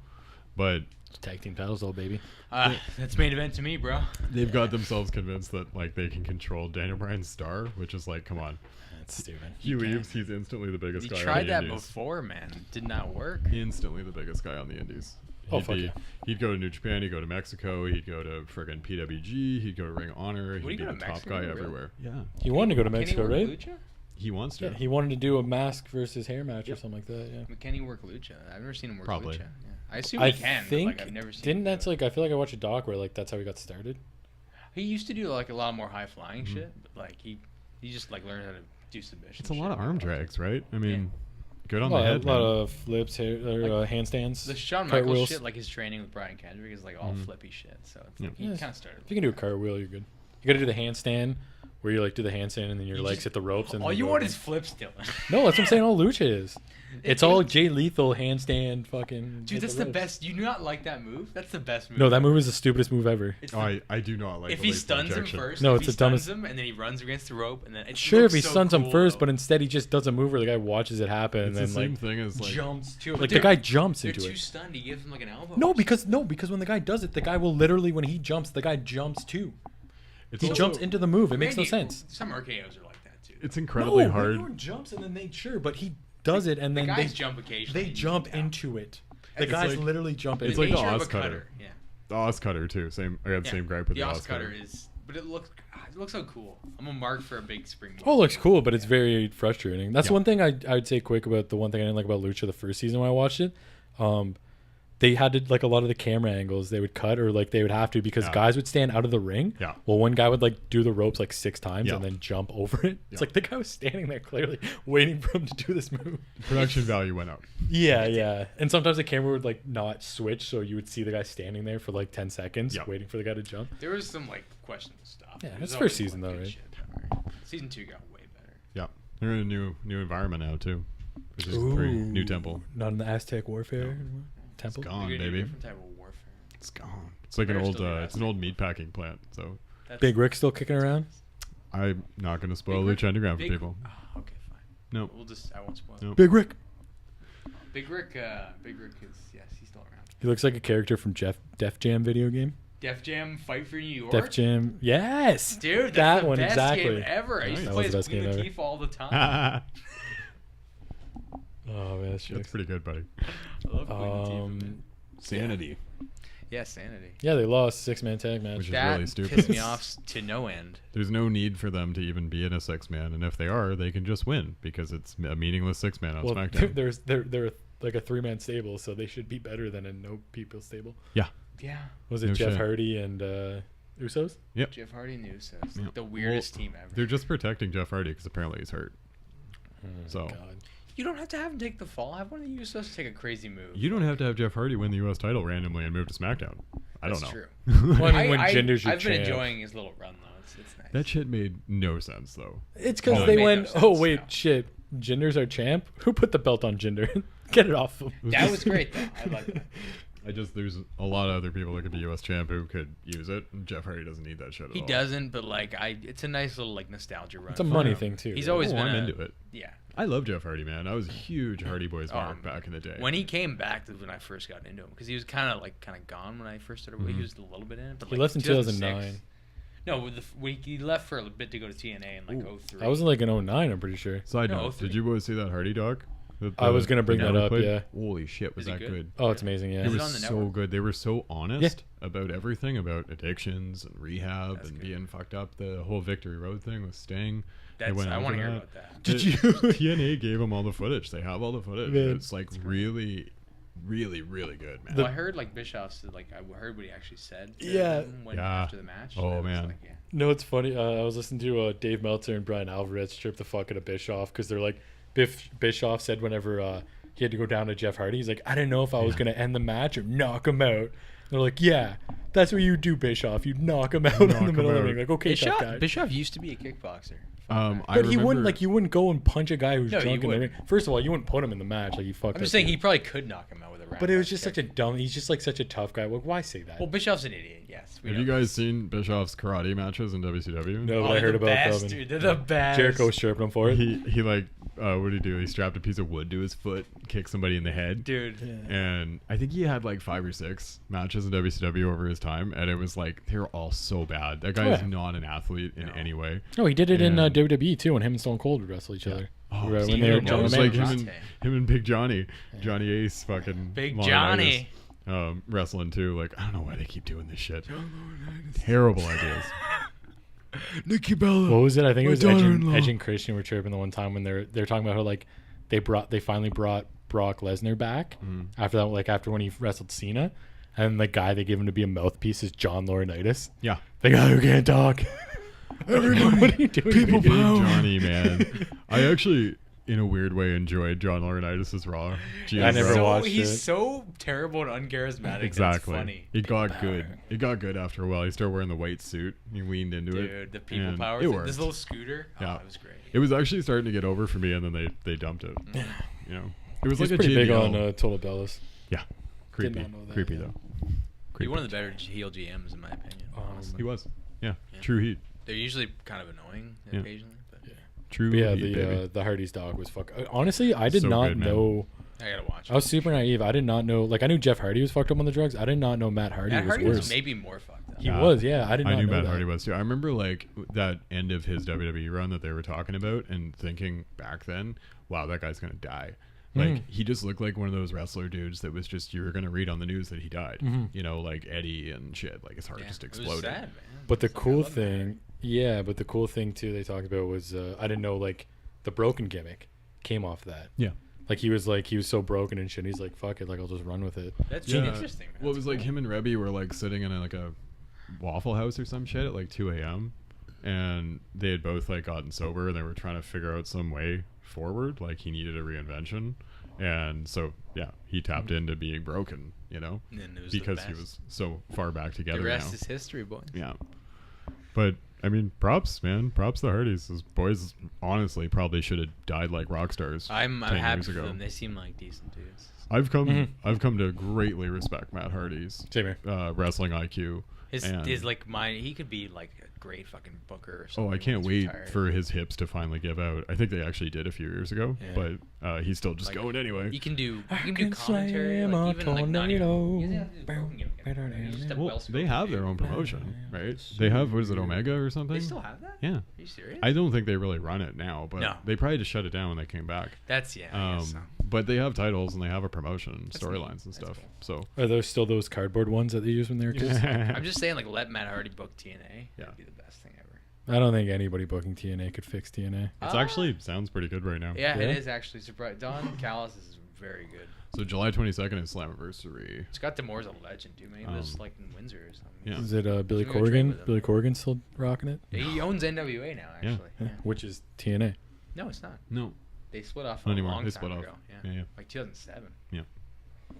But Tag team titles, though, baby. That's main event to me, bro. they've got themselves convinced that like they can control Daniel Bryan's star, which is like, come on. That's stupid. He leaves, he's instantly the biggest You guy on tried the that indies. before, man. Did not work. Instantly the biggest guy on the indies. Oh, fuck yeah. He'd go to New Japan. He'd go to Mexico. He'd go to friggin' PWG. He'd go to Ring of Honor. Would he He'd be go the to top Mexico, guy really? everywhere. Yeah, He wanted to go to Can he Mexico, work right? Lucha? he wants to. Yeah, he wanted to do a mask versus hair match or something like that. Yeah. But can he work Lucha? I've never seen him work Probably. Lucha. Yeah. I assume I he can. think but, like, I've never seen. didn't him that's do it. like I feel like I watched a doc where like that's how he got started. He used to do like a lot more high flying Mm-hmm. shit. But, like he just like learned how to do submission. It's a lot of arm drags, right? I mean, good A on the lot, head. a lot man. of flips, handstands. The Shawn cartwheels. Michaels shit, like his training with Brian Kendrick, is like all flippy shit. So it's like, he Yeah. kind of started. If you can do a cartwheel, you're good. You got to do the handstand where you like do the handstand and then your You legs just- hit the ropes. And All then you go want again. is flips, Dylan. No, that's what I'm saying. All lucha is. It's It- all it- Jay Lethal handstand fucking. Dude, hit that's the ropes. best. You do not like that move? That's the best move. No, that ever. move is the stupidest move ever. It's Oh, the- I do not like. if the he lethal stuns him injection. first, No, if it's he the dumbest- stuns him and then he runs against the rope and then it Sure, if looks he so stuns him cool, first, though. but instead he just does a move where the guy watches it happen and It's then the same like thing as like. jumps to it. like They're- the guy jumps they're into too it. stunned. He gives him like an elbow. No, because when the guy does it, the guy will literally when he jumps, the guy jumps too. It's He also- jumps into the move. It makes no Maybe- sense. Some RKO's are like that too. It's incredibly no, hard. everyone jumps and then they but he does it and The then guys they jump occasionally. they you jump can tell. into it. The It's guys like- literally jump it's into like it. the nature of Oz a cutter. Yeah. The Oz cutter too. Same. I got the same gripe with the the Oz cutter is, but it looks so cool. I'm a mark for a big spring. Oh, it looks cool, but it's very frustrating. That's Yeah. one thing I'd say quick about the one thing I didn't like about Lucha the first season when I watched it. They had to like a lot of the camera angles they would cut or like they would have to because Yeah. guys would stand out of the ring. Yeah. Well, one guy would like do the ropes like 6 times Yeah. and then jump over it. It's Yeah. like the guy was standing there clearly waiting for him to do this move. Production value went up. Yeah, yeah. And sometimes the camera would like not switch, so you would see the guy standing there for like 10 seconds Yeah. waiting for the guy to jump. There was some like questionable stuff. Yeah, It that's was first always, season, like, though, good right? shit, don't worry. Season 2 got way better. Yeah, they're in a new environment now too, which is pretty new temple. Not in the Aztec warfare It's temple. gone, They're gonna do a baby. different type of warfare. It's gone. It's like an Better old. still do It's an that. old meat packing plant. So That's, Big Rick still kicking around. I'm not going to spoil Big Rick- Lucha Underground for Big- people. Oh, okay, fine. No. I won't spoil. No. it. Big Rick. Big Rick is yes, he's still around. He looks like a character from Def Jam video game. Def Jam Fight for New York. Def Jam. Yes. Dude, that's that the one best exactly. game ever. I used Nice. to That play was the as best game Queen ever. Latifah all the time. That's Oh man, that's jokes. pretty good, buddy. I love Queen Latifah, man. Sanity, Yeah, Sanity. Yeah, they lost 6-man tag match. which is That really stupid. pissed me off to no end. There's no need for them to even be in a 6-man, and if they are, they can just win because it's a meaningless 6-man on Well, SmackDown. they're like a 3-man stable, so they should be better than a no people stable. Yeah. Was it No Jeff shit. Hardy and Usos? Jeff Hardy and Usos. Yeah. The weirdest team ever. They're just protecting Jeff Hardy because apparently he's hurt. So God. You don't have to have him take the fall. Have one of the Usos take a crazy move. you don't have to have Jeff Hardy win the U.S. title randomly and move to SmackDown. I don't That's know. true. Well, I mean, when Jinder's your I've been champ. enjoying his little run though. It's nice. That shit made no sense though. It's because Oh, it they made went, no sense, oh wait, yeah. shit, Jinder's our champ? Who put the belt on Jinder? Get it off him. That was great though. I like that. There's a lot of other people that could be U.S. champ who could use it. And Jeff Hardy doesn't need that shit at He all. doesn't, but like it's a nice little like nostalgia run. It's a for money him. thing too. He's right? always Oh, been I'm a- into it. Yeah. I love Jeff Hardy, man. I was a huge Hardy Boys mark back in the day. When he came back, that's when I first got into him because he was kind of gone when I first started. He was a little bit in it, but He like, left in 2009. No, when he left for a bit to go to TNA in like Ooh. 03. I was in like an 09, I'm pretty sure. Side No, note, 03. did you boys see that Hardy doc? I was gonna bring that Natalie up, played? yeah. Holy shit, was Is it that good? good? Oh, it's amazing, yeah. It Is it was on the so network? good. They were so honest about everything, about addictions and rehab That's and good. being fucked up. The whole Victory Road thing with Sting. They That's, went I over want to hear that. about that. Did you? TNA gave them all the footage. They have all the footage. Man. It's like really, really, really good, man. Well, I heard like Bischoff said, like I heard what he actually said. to Yeah. him when, Yeah. After the match. Oh, and I was man. Like, yeah. No, it's funny. I was listening to Dave Meltzer and Brian Alvarez strip the fuck out of Bischoff because they're like, Bischoff said whenever he had to go down to Jeff Hardy, he's like, I didn't know if I was going to end the match or knock him out. They're like, yeah, that's what you do, Bischoff. You knock him out in Knock the him middle of the out. ring. Like, okay, tough guy. Bischoff used to be a kickboxer. I But he wouldn't remember- you wouldn't go and punch a guy who's No, you drunk in the ring. wouldn't. First of all, you wouldn't put him in the match. Like, you fucked I'm up. just saying he probably could knock him out with a round. But it was just such a dumb. He's just like such a tough guy. Like, why say that? Well, Bischoff's an idiot. Yes. we Have know you guys this. seen Bischoff's karate matches in WCW? No, Oh, but I they're heard the about best, them. dude. They're the best. Jericho stripping him for it. He like what did he do? He strapped a piece of wood to his foot, kicked somebody in the head. Dude. And I think he had like 5 or 6 matches in WCW over his time, and it was like they were all so bad. That guy is yeah. not an athlete in No. any way. Oh, he did it in And- WWE too, when him and Stone Cold would wrestle each other. Oh, Right, see, when you they were know It John was Johnny like McMahon. him and Big Johnny, Johnny Ace, fucking Big Laurinaitis. Johnny. wrestling too. Like, I don't know why they keep doing this shit. Terrible ideas. Nikki Bella. What was it? I think it was daughter-in-law. Edge and Christian were chirping the one time when they're talking about how like they finally brought Brock Lesnar back after that, like after when he wrestled Cena, and the guy they give him to be a mouthpiece is John Laurinaitis. Yeah. The guy who can't talk. Everybody, what are you doing? people Big power. Johnny, man. I actually, in a weird way, enjoyed John Laurinaitis' Raw. I never watched He's it. so terrible and uncharismatic. Exactly. That's funny. It got good. It got good after a while. He started wearing the white suit. He leaned into it. Dude, the people and power. It worked. This little scooter. Yeah. Oh, it was great. It was actually starting to get over for me, and then they dumped it. You know, it was He's like a pretty big JBL. on Total Bellas. Yeah, creepy, not know that, creepy yeah. though. He's Creepy. one of the better heel GMs in my opinion. Honestly. He was. Yeah, Yeah. true heat. They're usually kind of annoying Yeah. occasionally, but True But yeah, heat, baby. the Hardy's dog was honestly, I did So not good, man. know. I gotta watch. I was super naive. I did not know. Like I knew Jeff Hardy was fucked up on the drugs. I did not know Matt Hardy Matt was Hardy worse. was maybe more fucked up. He was. Yeah, I did not I knew know Matt that. Hardy was too. I remember like that end of his WWE run that they were talking about, and thinking back then, wow, that guy's gonna die. Like he just looked like one of those wrestler dudes that was just you were gonna read on the news that he died. You know, like Eddie and shit. Like his heart just It was exploded. sad, man. But the It's like, I cool love Matt thing, yeah, but the cool thing too they talked about was I didn't know like the broken gimmick came off that. Yeah. Like he was so broken and shit. He's like, fuck it, like I'll just run with it. That's Yeah. interesting. Man. Well, it was That's like him and Rebby were like sitting in like a Waffle House or some shit at like 2 a.m. and they had both like gotten sober and they were trying to figure out some way forward. Like he needed a reinvention, and so yeah, he tapped into being broken. You know, And it was the because he best. was so far back together The rest now. is history, boys. Yeah. But I mean, props, man. Props to the Hardys. Those boys honestly probably should have died like rock stars. I'm 10 happy years for ago. them. They seem like decent dudes. I've come to greatly respect Matt Hardy's Same here. wrestling IQ. and- His like mine. He could be like a great fucking booker or something. Oh, I can't when wait he's retired. for his hips to finally give out. I think they actually did a few years ago, Yeah. but he's still just Like, going anyway. You can do I do can commentary, slam like, a even like not even. tornado. You doesn't have to do broken gimmick. You just have Well, well-spoken they have their dude. own promotion, right? They have, what is it, Omega or something? They still have that? Yeah. Are you serious? I don't think they really run it now, but No. they probably just shut it down when they came back. That's I guess so. But they have titles and they have a promotion, and That's storylines neat. and That's stuff. cool. So Are those still those cardboard ones that they used when they were kids? I'm just saying, like, let Matt Hardy book TNA. Yeah. That'd be the best thing ever. I don't think anybody booking TNA could fix TNA. it's actually sounds pretty good right now. Yeah, Yeah? it is actually surprising. Don Callis is very good. So July 22nd is Slammiversary. Scott D'Amore's a legend, dude. Man, he lives like in Windsor or something. Yeah. Is it Billy He's gonna train with Corgan? him. Billy Corgan still rocking it? He owns NWA now, Yeah. actually. Yeah. Which is TNA. No, it's not. No, They split off Not a anymore. long They time split off. ago. Yeah. Yeah, yeah. Like 2007.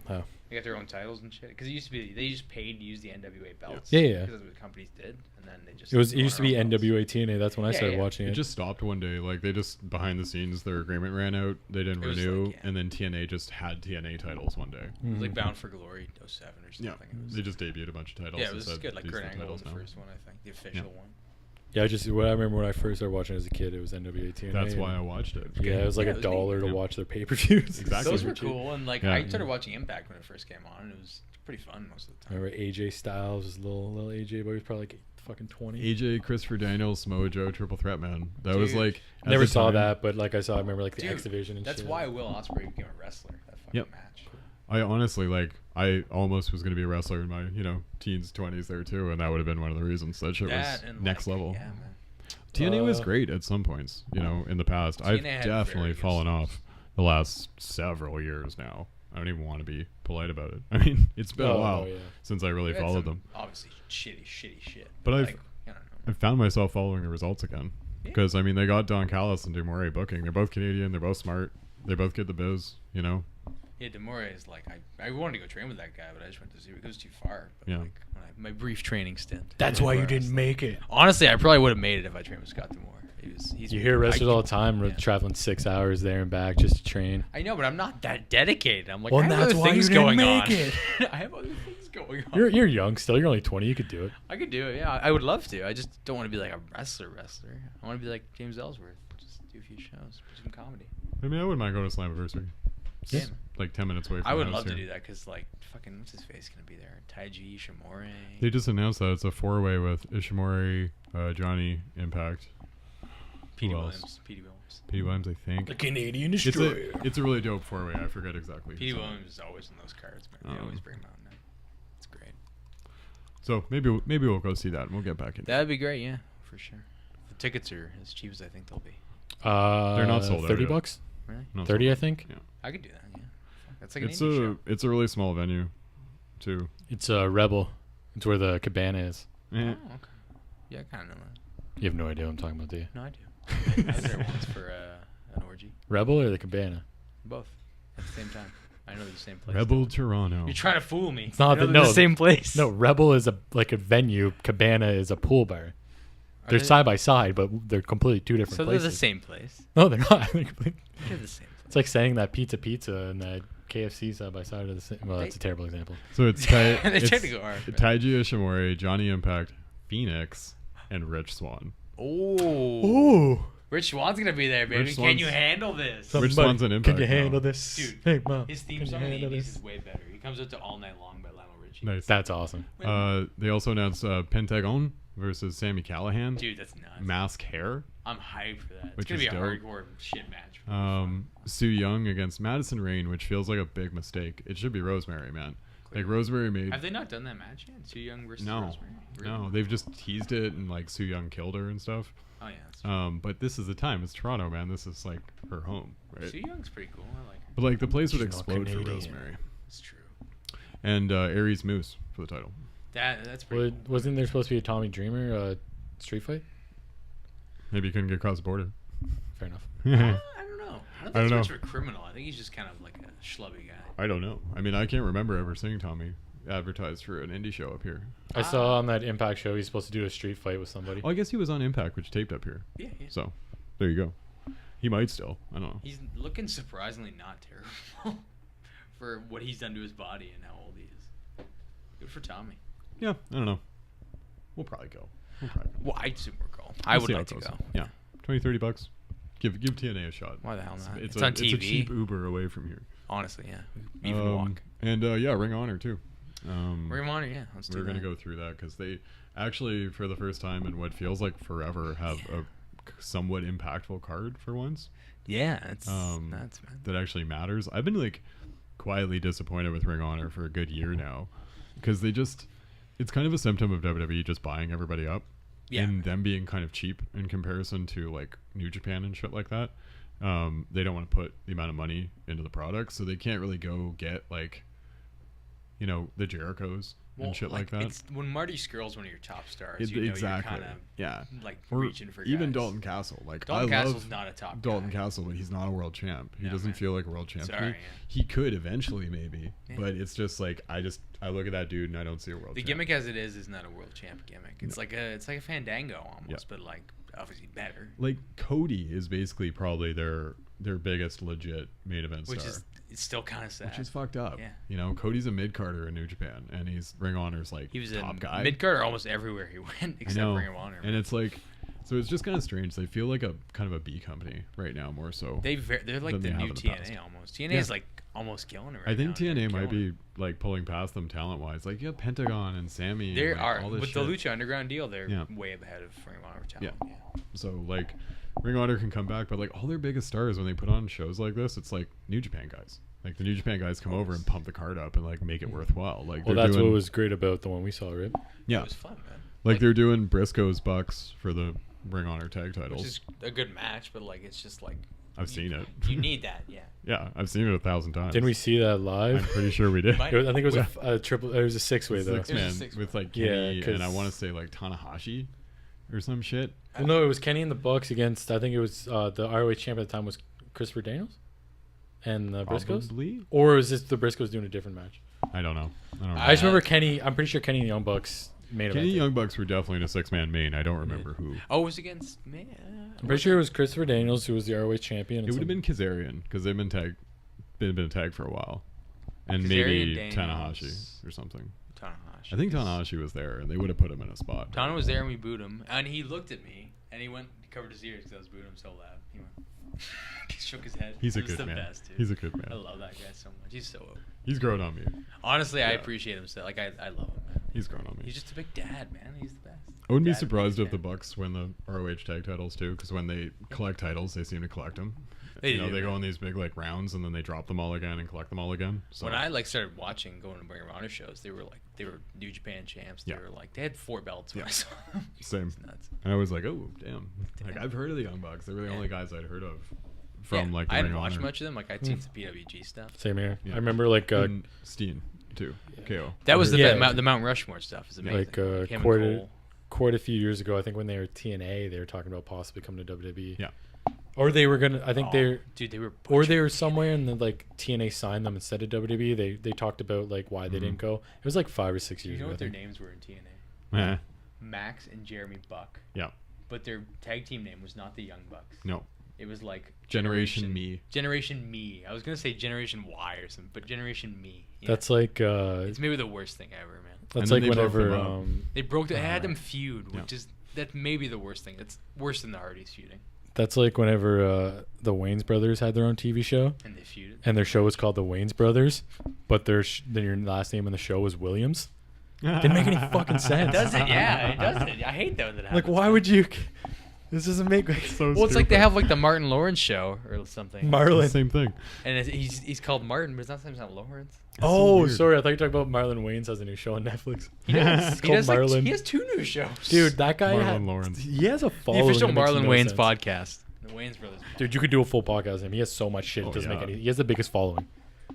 Oh. They got their own titles and shit. Because it used to be they just paid to use the NWA belts. Yeah, yeah. Because that's what companies did, and then they just. It won used to their be own belts. NWA TNA. That's when I Yeah, started yeah. watching it it. just stopped one day. Like they just behind the scenes, their agreement ran out. They didn't It was renew, like, yeah. and then TNA just had TNA titles one day. It was like Bound for Glory 07 or something. Yeah, It was, they just debuted a bunch of titles. yeah, it and was said, good. Like "These are Kurt the Angle was titles the now." first one, I think. The official one. Yeah, I remember when I first started watching as a kid, it was NWA TNA. That's why I and- watched it. Yeah, it was like Yeah, a it was neat. dollar to Yeah. watch their pay-per-views. Exactly. Those were Super cheap. cool, and like Yeah. I started watching Impact when it first came on, and it was pretty fun most of the time. Remember AJ Styles was little AJ, but he was probably like fucking 20. AJ, Christopher Daniels, Samoa Joe, Triple Threat Man. That was Dude. like at Never the saw time, that, but like I remember like the Dude, X Division and That's shit. why Will Ospreay became a wrestler. That fucking Yep. match. I honestly I almost was gonna be a wrestler in my teens, 20s there too, and that would have been one of the reasons. That shit That was and next like, level. Yeah, man. TNA was Uh, great at some points, in the past. I've TNA had definitely very good fallen stuff. off the last several years now. I don't even want to be polite about it. I mean, it's been a while yeah. since I really We had followed some them. Obviously, shitty shit. But like, I don't know. I found myself following the results again. Yeah. Because, I mean, they got Don Callis and D'Amore booking. They're both Canadian. They're both smart. They both get the biz, Yeah, D'Amore is like I wanted to go train with that guy, but I just went to Zero. It was too far. But Yeah. like my brief training stint. That's why you didn't make it. Honestly, I probably would have made it if I trained with Scott D'Amore. He's You hear wrestlers all the time yeah. traveling 6 hours there and back just to train. I know, but I'm not that dedicated. I'm like, Well, I have that's other why you things didn't going make on. it. I have other things going on. You're young still. You're only 20. You could do it. I could do it. Yeah, I would love to. I just don't want to be like a wrestler. I want to be like James Ellsworth. Just do a few shows, do some comedy. I mean, I wouldn't mind going to Slammiversary. Yeah. It's like 10 minutes away from I would my house love to here. do that because like fucking what's his face gonna be there? Taiji Ishimori. They just announced that it's a 4-way with Ishimori, Johnny, Impact, Petey who Williams. else? Petey Williams. Petey Williams, I think. The Canadian It's a really dope 4-way. I forget exactly. Petey who's on it. Williams is always in those cards, man. They always bring him out. Now. So maybe we'll go see that and we'll get back in. That'd be great, yeah, for sure. The tickets are as cheap as I think they'll be. They're not sold out $30 yet. bucks. Really? Not 30, sold I think. Yeah. I could do that, yeah. That's like an It's indie show. it's a really small venue, too. It's Rebel. It's where the cabana is. Oh, okay. Yeah, I kind of know that. You have no idea what I'm talking about, do you? No, I do. I was there once for an orgy. Rebel or the cabana? Both. At the same time. I know the same place. Rebel Toronto. You're trying to fool me. It's not I know the- they're no, the same place. No, Rebel is a venue. Cabana is a pool bar. Are They're they- side by side, but they're completely two different So places. they're the same place. No, they're not. They're complete- They're the same place. It's like saying that pizza and that KFC side by side are the same. Well, that's a terrible example. So it's They it's technically are. Taiji Ishimori, Johnny Impact, Phoenix, and Rich Swann. Oh. Rich Swan's going to be there, baby. Rich Can you Swann's- handle this? Rich Swann's an Impact Can you handle now. this? Dude, Hey, Mom. His theme can song you in the handle 80s this? is way better. He comes out to All Night Long by Lionel Richie. Nice. That's awesome. They also announced Pentagon versus Sammy Callahan. Dude, that's nuts. Mask hair. I'm hyped for that. It's Which going to be is a dope. hardcore shit match. Sue Young against Madison Rain, which feels like a big mistake. It should be Rosemary, man. Like Rosemary made. Have they not done that match yet? Sue Young versus No, Rosemary? Really? no, they've just teased it and like Sue Young killed her and stuff. Oh, yeah. That's true. But this is the time. It's Toronto, man. This is like her home, right? Sue Young's pretty cool. I like her. But like the place would She's not explode for Canadian. Rosemary. It's true. And Aries Moose for the title. That's pretty cool. Wasn't there supposed to be a Tommy Dreamer street fight? Maybe you couldn't get across the border. Fair enough. I don't know. I don't think don't it's know. much of a criminal. I think he's just kind of like a schlubby guy. I don't know. I mean, I can't remember ever seeing Tommy advertised for an indie show up here. I saw on that Impact show he's supposed to do a street fight with somebody. Oh, I guess he was on Impact, which taped up here. Yeah, yeah. So, there you go. He might still. I don't know. He's looking surprisingly not terrible for what he's done to his body and how old he is. Good for Tommy. Yeah, I don't know. We'll probably go. Well, I'd super go. I We'll would see how like it to goes. go. Yeah, 20, 30 bucks. Give TNA a shot. Why the hell not? It's It's on It's a TV. cheap Uber away from here. Honestly, yeah. Even walk. And yeah, Ring of Honor too. Ring of Honor, yeah. Let's do We're that. gonna go through that because they actually, for the first time in what feels like forever, have a somewhat impactful card for once. Yeah, it's nuts, man. That actually matters. I've been like quietly disappointed with Ring of Honor for a good year now because it's kind of a symptom of WWE just buying everybody up. Yeah. And them being kind of cheap in comparison to like New Japan and shit like that. They don't want to put the amount of money into the product, so they can't really go get like, you know, the Jerichos and shit like that. It's, when Marty Skrull's one of your top stars, you know Exactly. you're kind of Yeah. like Or reaching for even guys. Dalton Castle. Like Dalton I Castle's love not a top Dalton guy. Castle, but he's not a world champ. He No, doesn't man. feel like a world champ to Sorry, me. yeah. He could eventually maybe, Yeah. but it's just like I look at that dude and I don't see a world The champ. gimmick as it is not a world champ gimmick. It's like a Fandango almost, Yeah. but like obviously better. Like Cody is basically probably their biggest legit main event Which star. is it's still kind of sad. Which is fucked up. Yeah. You know, Cody's a mid-carder in New Japan, and he's Ring of Honor's like He was top a guy. mid-carder almost everywhere he went I except know. Ring of Honor. And it's like, so it's just kind of strange. They feel like a kind of a B company right now, more so. they're like than the they new have in the TNA past. almost. TNA Yeah. is like almost killing it right I think now. They're TNA might killing be like pulling past them talent-wise. Like, yeah, Pentagon and Sammy. They and, like, are all this with shit. the Lucha Underground deal. They're Yeah. way ahead of Ring of Honor talent. Yeah. So like, Ring of Honor can come back, but like all their biggest stars when they put on shows like this, it's like New Japan guys. Like the New Japan guys come over and pump the card up and like make it worthwhile. Like, Well, they're that's doing, what was great about the one we saw, right? yeah, It was fun, man. like they're doing Briscoe's Bucks for the Ring of Honor tag titles. Which is a good match, but like it's just like I've seen it. You need that, yeah. Yeah, I've seen it 1,000 times. Didn't we see that I'm live? pretty sure we did. Might- I think it was a triple. It was a six-way though. Six It was a man six-man. with like Yeah, Kenny 'cause- and I want to say like Tanahashi or some shit. Well, no, it was Kenny and the Bucks against. I think it was the ROH champ at the time was Christopher Daniels and the Briscoes, Probably? or was this the Briscoes doing a different match? I don't know. I just remember Kenny. I'm pretty sure Kenny and the Young Bucks made Kenny it. Young Bucks were definitely in a 6-man main. I don't remember who. Oh, it was against me. I'm pretty sure it was Christopher Daniels who was the ROH champion. It would have been Kazarian because they've been tagged for a while, and Kazarian, maybe Daniels. Tanahashi or something. Tanahashi. I think Tanahashi was there, and they would have put him in a spot. Tana was there and we booed him, and he looked at me and he covered his ears because I was booing him so loud. He went, he shook his head. He's a It was good the man. Best, dude. He's a good I man. love that guy so much. He's so. He's grown on me. Honestly, I Yeah. appreciate him so. Like I love him, man. He's grown on me. He's just a big dad, man. He's the best. I wouldn't be Dad surprised and if the biggest Bucks win the ROH tag titles too, because when they collect titles, they seem to collect them. They They do. go on these big like rounds and then they drop them all again and collect them all again. So When I started watching, going to Ring of Honor shows, they were New Japan champs. They Yeah. were they had 4 belts when I saw them. same. It's nuts. And I was like, oh damn. Like I've heard of the Young Bucks. They were the only guys I'd heard of from Yeah, the I hadn't Ring of watched Honor. much of them. I'd seen some PWG stuff. Same here. Yeah. I remember like And Steen too. KO. That was the Yeah. the Mount Rushmore stuff. Is amazing. like Him and quarter Cole. a few years ago. I think when they were TNA, they were talking about possibly coming to WWE. Yeah. Or they were gonna. I think Oh, dude, they were. or they butchering were TNA. somewhere and then like TNA signed them instead of WWE. They talked about like why they didn't go. It was like 5 or 6 Do years you know ago. what I their think. names were in TNA? Eh, Max and Jeremy Buck. yeah. But their tag team name was not the Young Bucks. No. It was like Generation Me. Generation Me. I was gonna say Generation Y or something, but Generation Me. Yeah. That's like It's maybe the worst thing ever, man. that's And then like they broke them whenever up. They broke. They had them feud, Yeah. which is that may be the worst thing. It's worse than the Hardys feuding, that's like whenever the Wayans brothers had their own TV show and they feuded. and their show was called the Wayans Brothers, but then your last name in the show was Williams. Didn't make any fucking sense. Does it? Yeah, it does. It. I hate that when that happens. Like, why would you? This doesn't make So Well, it's like they stupid. have like the Martin Lawrence show or something, Marlon. Same thing. and he's called Martin, but it's not Lawrence. Oh, weird. sorry. I thought you were talking about Marlon Wayans has a new show on Netflix. He does. It's called Marlon. He has 2 new shows. Dude, that guy. Marlon Lawrence. He has a the following. official that makes Marlon no Wayans sense. podcast, the Wayans brothers. Dude, you could do a full podcast on him. He has so much shit. It Oh, doesn't make yeah. any. He has the biggest following.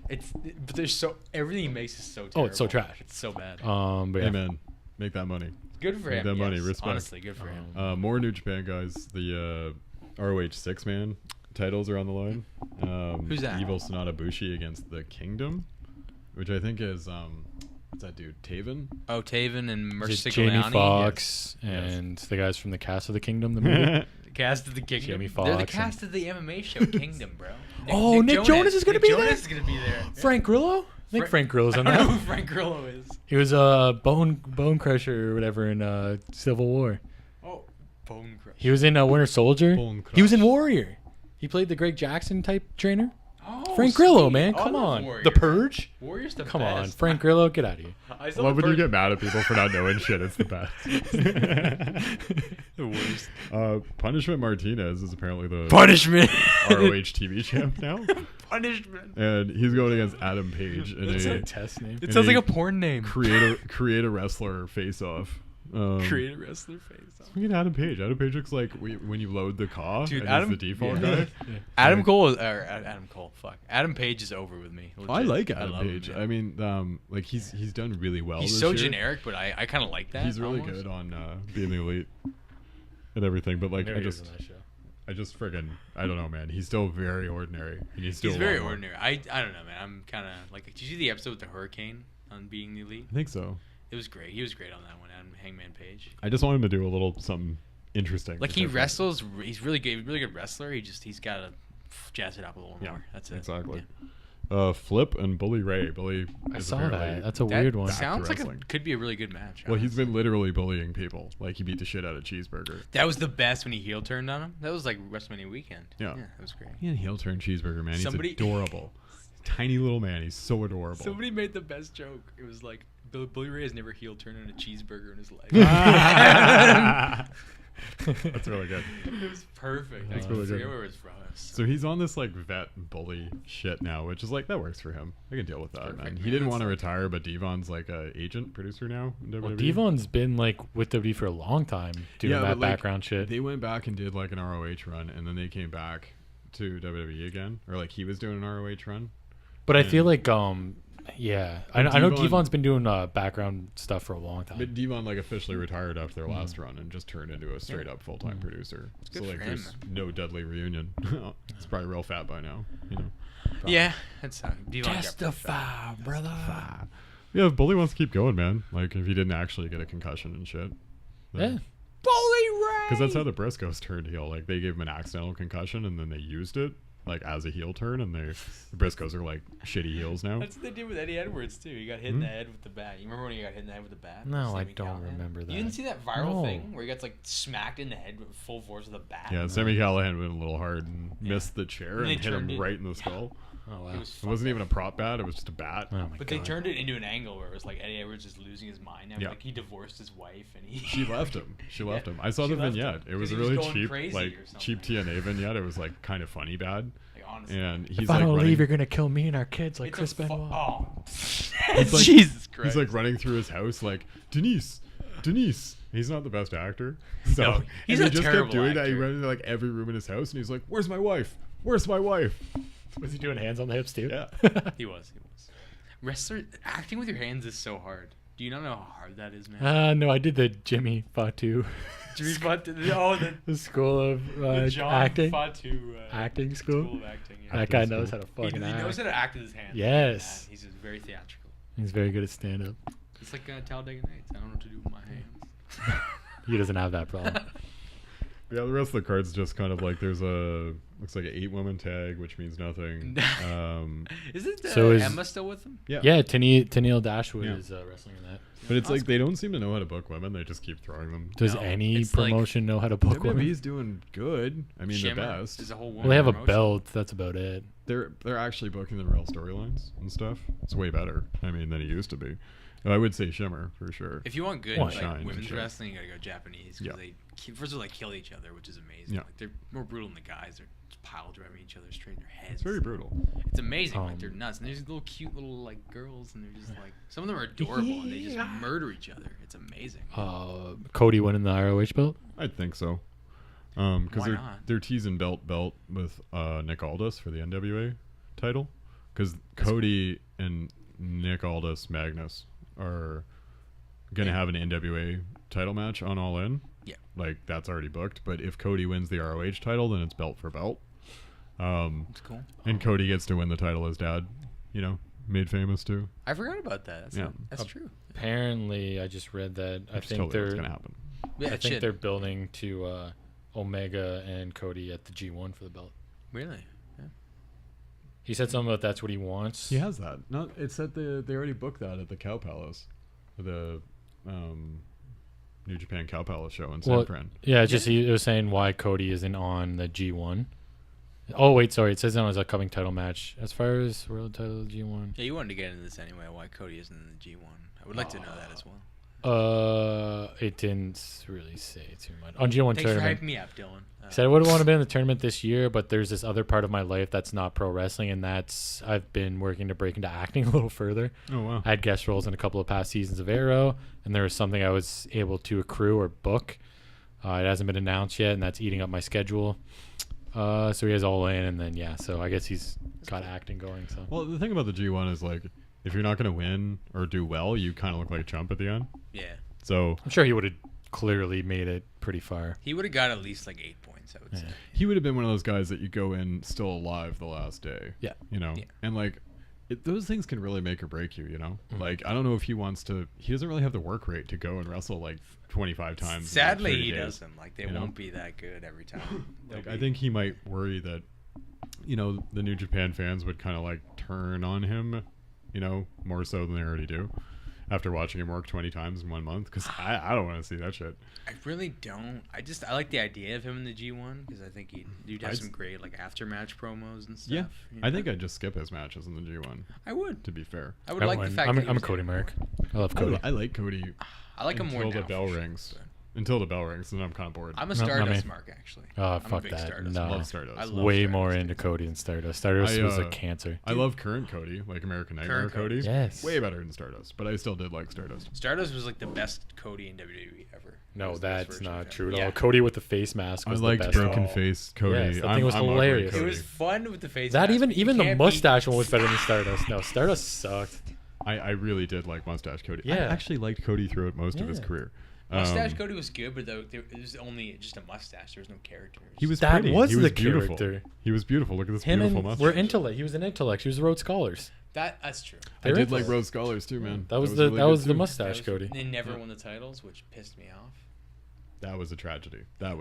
But there's everything he makes is so terrible. Oh, it's so trash. It's so bad. But yeah. Hey man, make that money. Good for Make him. that money, yes. respect. Honestly, good for him. More New Japan guys. The ROH 6-man titles are on the line. Who's that? Evil Sonata Bushi against the Kingdom, which I think is what's that dude? Taven. Oh, Taven and Just Mercy Jamie Giuliani. Foxx Yes. and the guys from the Cast of the Kingdom, the movie. The cast of the Kingdom. Jamie They're the Foxx cast of the MMA show Kingdom, bro. Oh, Nick Jonas is gonna be there? Jonas is gonna be there. Frank Grillo? I think Frank Grillo's I on don't know that. who Frank Grillo is. He was Bone Crusher or whatever in Civil War. Oh, Bone Crush. He was in Winter Soldier. Bone He was in Crush. Warrior. He played the Greg Jackson type trainer. Oh, Frank Grillo, sweet. man, Oh, I come love on. Warrior. The Purge. Warrior's the Come best. on, Frank Grillo, get out of here. I I saw love the when you Purge. get mad at people for not knowing shit. It's the best. The worst. Punishment Martinez is apparently the Punishment. ROH TV champ now, Punishment. and he's going against Adam Page in That's a a test name. It And sounds he like a porn name. create a wrestler face off. Create a wrestler face. Look at Adam Page. Adam Page looks like when you load the CAW. Dude, and Adam- he's the default yeah. guy. Adam Cole is Adam Cole. Fuck. Adam Page is over with me. I Legit. like Adam love him, Page. man. I mean, like he's done really well. He's this so year. generic, but I kind of like that. He's really almost. good on being the elite and everything. But like, Maybe I he was just in that show. I don't know, man. He's still very ordinary. And he's still He's very a lot more. ordinary. I don't know, man. I'm kind of like. Did you see the episode with the hurricane on being the elite? I think so. It was great. He was great on that one. Adam Hangman Page. I just want him to do a little something interesting. Like or he different. wrestles. He's really good wrestler. He's got to jazz it up a little Yeah, more. That's it. exactly. Yeah. Flip and Bully Ray. Bully. I is saw apparently- that. That's a That weird one. back to Sounds like wrestling. could be a really good match. Well, he's honestly. been literally bullying people. Like he beat the shit out of Cheeseburger. That was the best when he heel turned on him. That was like WrestleMania weekend. Yeah. that was great. He had heel turn Cheeseburger, man. Somebody- He's adorable. Tiny little man. He's so adorable. Somebody made the best joke. It was like Billy Ray has never heel turned on a cheeseburger in his life. That's really good. It was perfect. That's I really forget good. where it was from. It was So he's on this like vet bully shit now, which is like that works for him. I can deal with that, Perfect, man. man. He didn't That's want to like- retire, but Devon's like a agent producer now in WWE. Well, Devon's been like with WWE for a long time doing Yeah, that but, like, background shit. They went back and did like an ROH run, and then they came back to WWE again, or like he was doing an ROH run. But I and- feel like yeah, I But know Devon- Devon's been doing background stuff for a long time. But Devon like officially retired after their last run and just turned into a straight up full time producer. good So like for him, there's no Dudley reunion. It's probably real fat by now, you know. Yeah, that's how Devon got Testify, brother. Yeah, if Bully wants to keep going, man. Like if he didn't actually get a concussion and shit. Yeah. Bully Ray. Because that's how the Briscoes turned heel. Like they gave him an accidental concussion and then they used it like as a heel turn, and the Briscoes are like shitty heels now. That's what they did with Eddie Edwards too. He got hit in the head with the bat. You remember when he got hit in the head with the bat? No, I Sami don't Callihan? remember that. You didn't see that viral No. thing where he gets like smacked in the head with full force with a bat? Yeah, Sami Callihan went a little hard and missed the chair And they and hit him turned it- right in the skull. Oh wow. It was It fucked wasn't up. even a prop bat. It was just a bat. Oh my But god. they turned it into an angle where it was like Eddie Edwards just losing his mind. Yeah. Like he divorced his wife and he. She left him. She left Yeah, him. I saw she the left vignette. him, It was 'cause a he was really going cheap, crazy like or cheap something. TNA vignette. It was like kind of funny bad. Like, honestly. And he's If I like don't running, leave, you're gonna kill me and our kids like It's Chris a fu- Benoit. Oh. He's like- Jesus Christ. he's like running through his house like Denise. He's not the best actor. So No, he's and a he just terrible kept doing that. He actor. ran into like every room in his house and he's like, "Where's my wife? Where's my wife?" Was he doing hands on the hips too? Yeah. He was. Wrestler acting with your hands is so hard. Do you not know how hard that is, man? No, I did the Jimmy Fatu. Jimmy Fatu. Oh, the school of the John acting. Fatu. Acting school. School of acting. Yeah. That guy Acting knows school. how to He fucking act. knows how to act with his hands. Yes. Yeah, he's just very theatrical. He's very good at stand up. It's like Talladega Nights. I don't know what to do with my hands. He doesn't have that problem. Yeah, the rest of the cards just kind of like there's looks like an 8-woman tag, which means nothing. Isn't So is- Emma still with him? Yeah. Yeah, Tennille Dashwood Yeah. is wrestling in that. But it's like they don't seem to know how to book women. They just keep throwing them. Does No, any it's like- promotion know how to book women? WWE's doing good. I mean, Shimmer the best. is a whole Well, they have a promotion. belt. That's about it. They're actually booking the real storylines and stuff. It's way better. I mean, than it used to be. I would say Shimmer for sure. If you want good Well, like, Shine, for women's sure. wrestling, you gotta go Japanese. Yeah. First of all, they kill each other, which is amazing. Yeah. Like, they're more brutal than the guys. They're just pile driving each other straight in their heads. It's very brutal. It's amazing. Like they're Um, nuts. And there's these little cute little like girls, and they're just like some of them are adorable, and they just murder each other. It's amazing. Cody winning the ROH belt. I think so. Why Because not? they're teasing belt with Nick Aldis for the NWA title. Because Cody and Nick Aldis Magnus are gonna have an NWA title match on All In. Yeah. Like that's already booked. But if Cody wins the ROH title, then it's belt for belt. It's cool. And Cody gets to win the title his dad, made famous too. I forgot about that. That's, Yeah. that's true. Apparently, I just read that. I Which is think totally what's they're. gonna happen. Yeah, I it think should. they're building to Omega and Cody at the G1 for the belt. Really. Yeah. He said something about that's what he wants. He has that. No, it's at they already booked that at the Cow Palace, the New Japan Cow Palace show in San Well, Fran. Yeah, it's just it was saying why Cody isn't on the G1. Oh wait, sorry. It says on his upcoming title match. As far as world title G1. Yeah, you wanted to get into this anyway. Why Cody isn't in the G1? I would like to know that as well. It didn't really say too much on G1 Thanks for tournament. hyping me up, Dylan. He said I would want to be in the tournament this year, but there's this other part of my life that's not pro wrestling, and that's I've been working to break into acting a little further. Oh wow. I had guest roles in a couple of past seasons of Arrow, and there was something I was able to accrue or book. It hasn't been announced yet, and that's eating up my schedule. So he has All In, and then so I guess he's got acting going. So Well, the thing about the G1 is like, if you're not gonna win or do well, you kind of look like a chump at the end. Yeah. So I'm sure he would have clearly made it pretty far. He would have got at least like 8 points, I would say. he would have been one of those guys that you go in still alive the last day. Yeah. Yeah. And like. Those things can really make or break you, Mm-hmm. Like, I don't know if he wants to. He doesn't really have the work rate to go and wrestle like 25 times. in, like, Sadly, 30 he days. doesn't. Like, they You know? won't be that good every time. Like, I think he might worry that, the New Japan fans would kind of like turn on him, more so than they already do, after watching him work 20 times in 1 month. Because I don't want to see that shit. I really don't. I like the idea of him in the G1 because I think you'd have some great like after match promos and stuff. Yeah, you I know? think I'd just skip his matches in the G1. I would. To be fair, I would like the fact that he I'm a was Cody there. mark. I love Cody. I like Cody I like him more until now. the bell for sure, rings. but Until the bell rings, and then I'm kind of bored. I'm a Not Stardust me. mark actually. Oh, I'm a fuck big that. Stardust No. mark. love Stardust. I love Way Stardust. more into Cody than Stardust. Stardust I, was a uh, cancer. I love current Cody, like American Nightmare Current Cody. Cody. Yes. Way better than Stardust, but I still did like Stardust. Stardust was like the best Cody in WWE ever. It No, was the best that's version of not him. true at Yeah. all. Cody with the face mask I was liked the best. broken Oh. face Cody. Yes, that thing was ugly hilarious. It Cody. was fun with the face. That mask, even but you even the can't beat- mustache one was better than Stardust. No, Stardust sucked. I really did like Mustache Cody. I Yeah. actually liked Cody throughout most of his Yeah. career. Mustache Cody was good, but though it was only just a mustache. There was no character. It was He was That pretty. was he the was beautiful. character. He was beautiful. Look at this Him beautiful and mustache. we're intellect. He was an intellect. He was Rhodes Scholars. that's true. I They're did intellect. like Rose Scholars too, man. That was really the good, was the too. mustache Cody. They never Yeah. won the titles, which pissed me off. That was a tragedy. That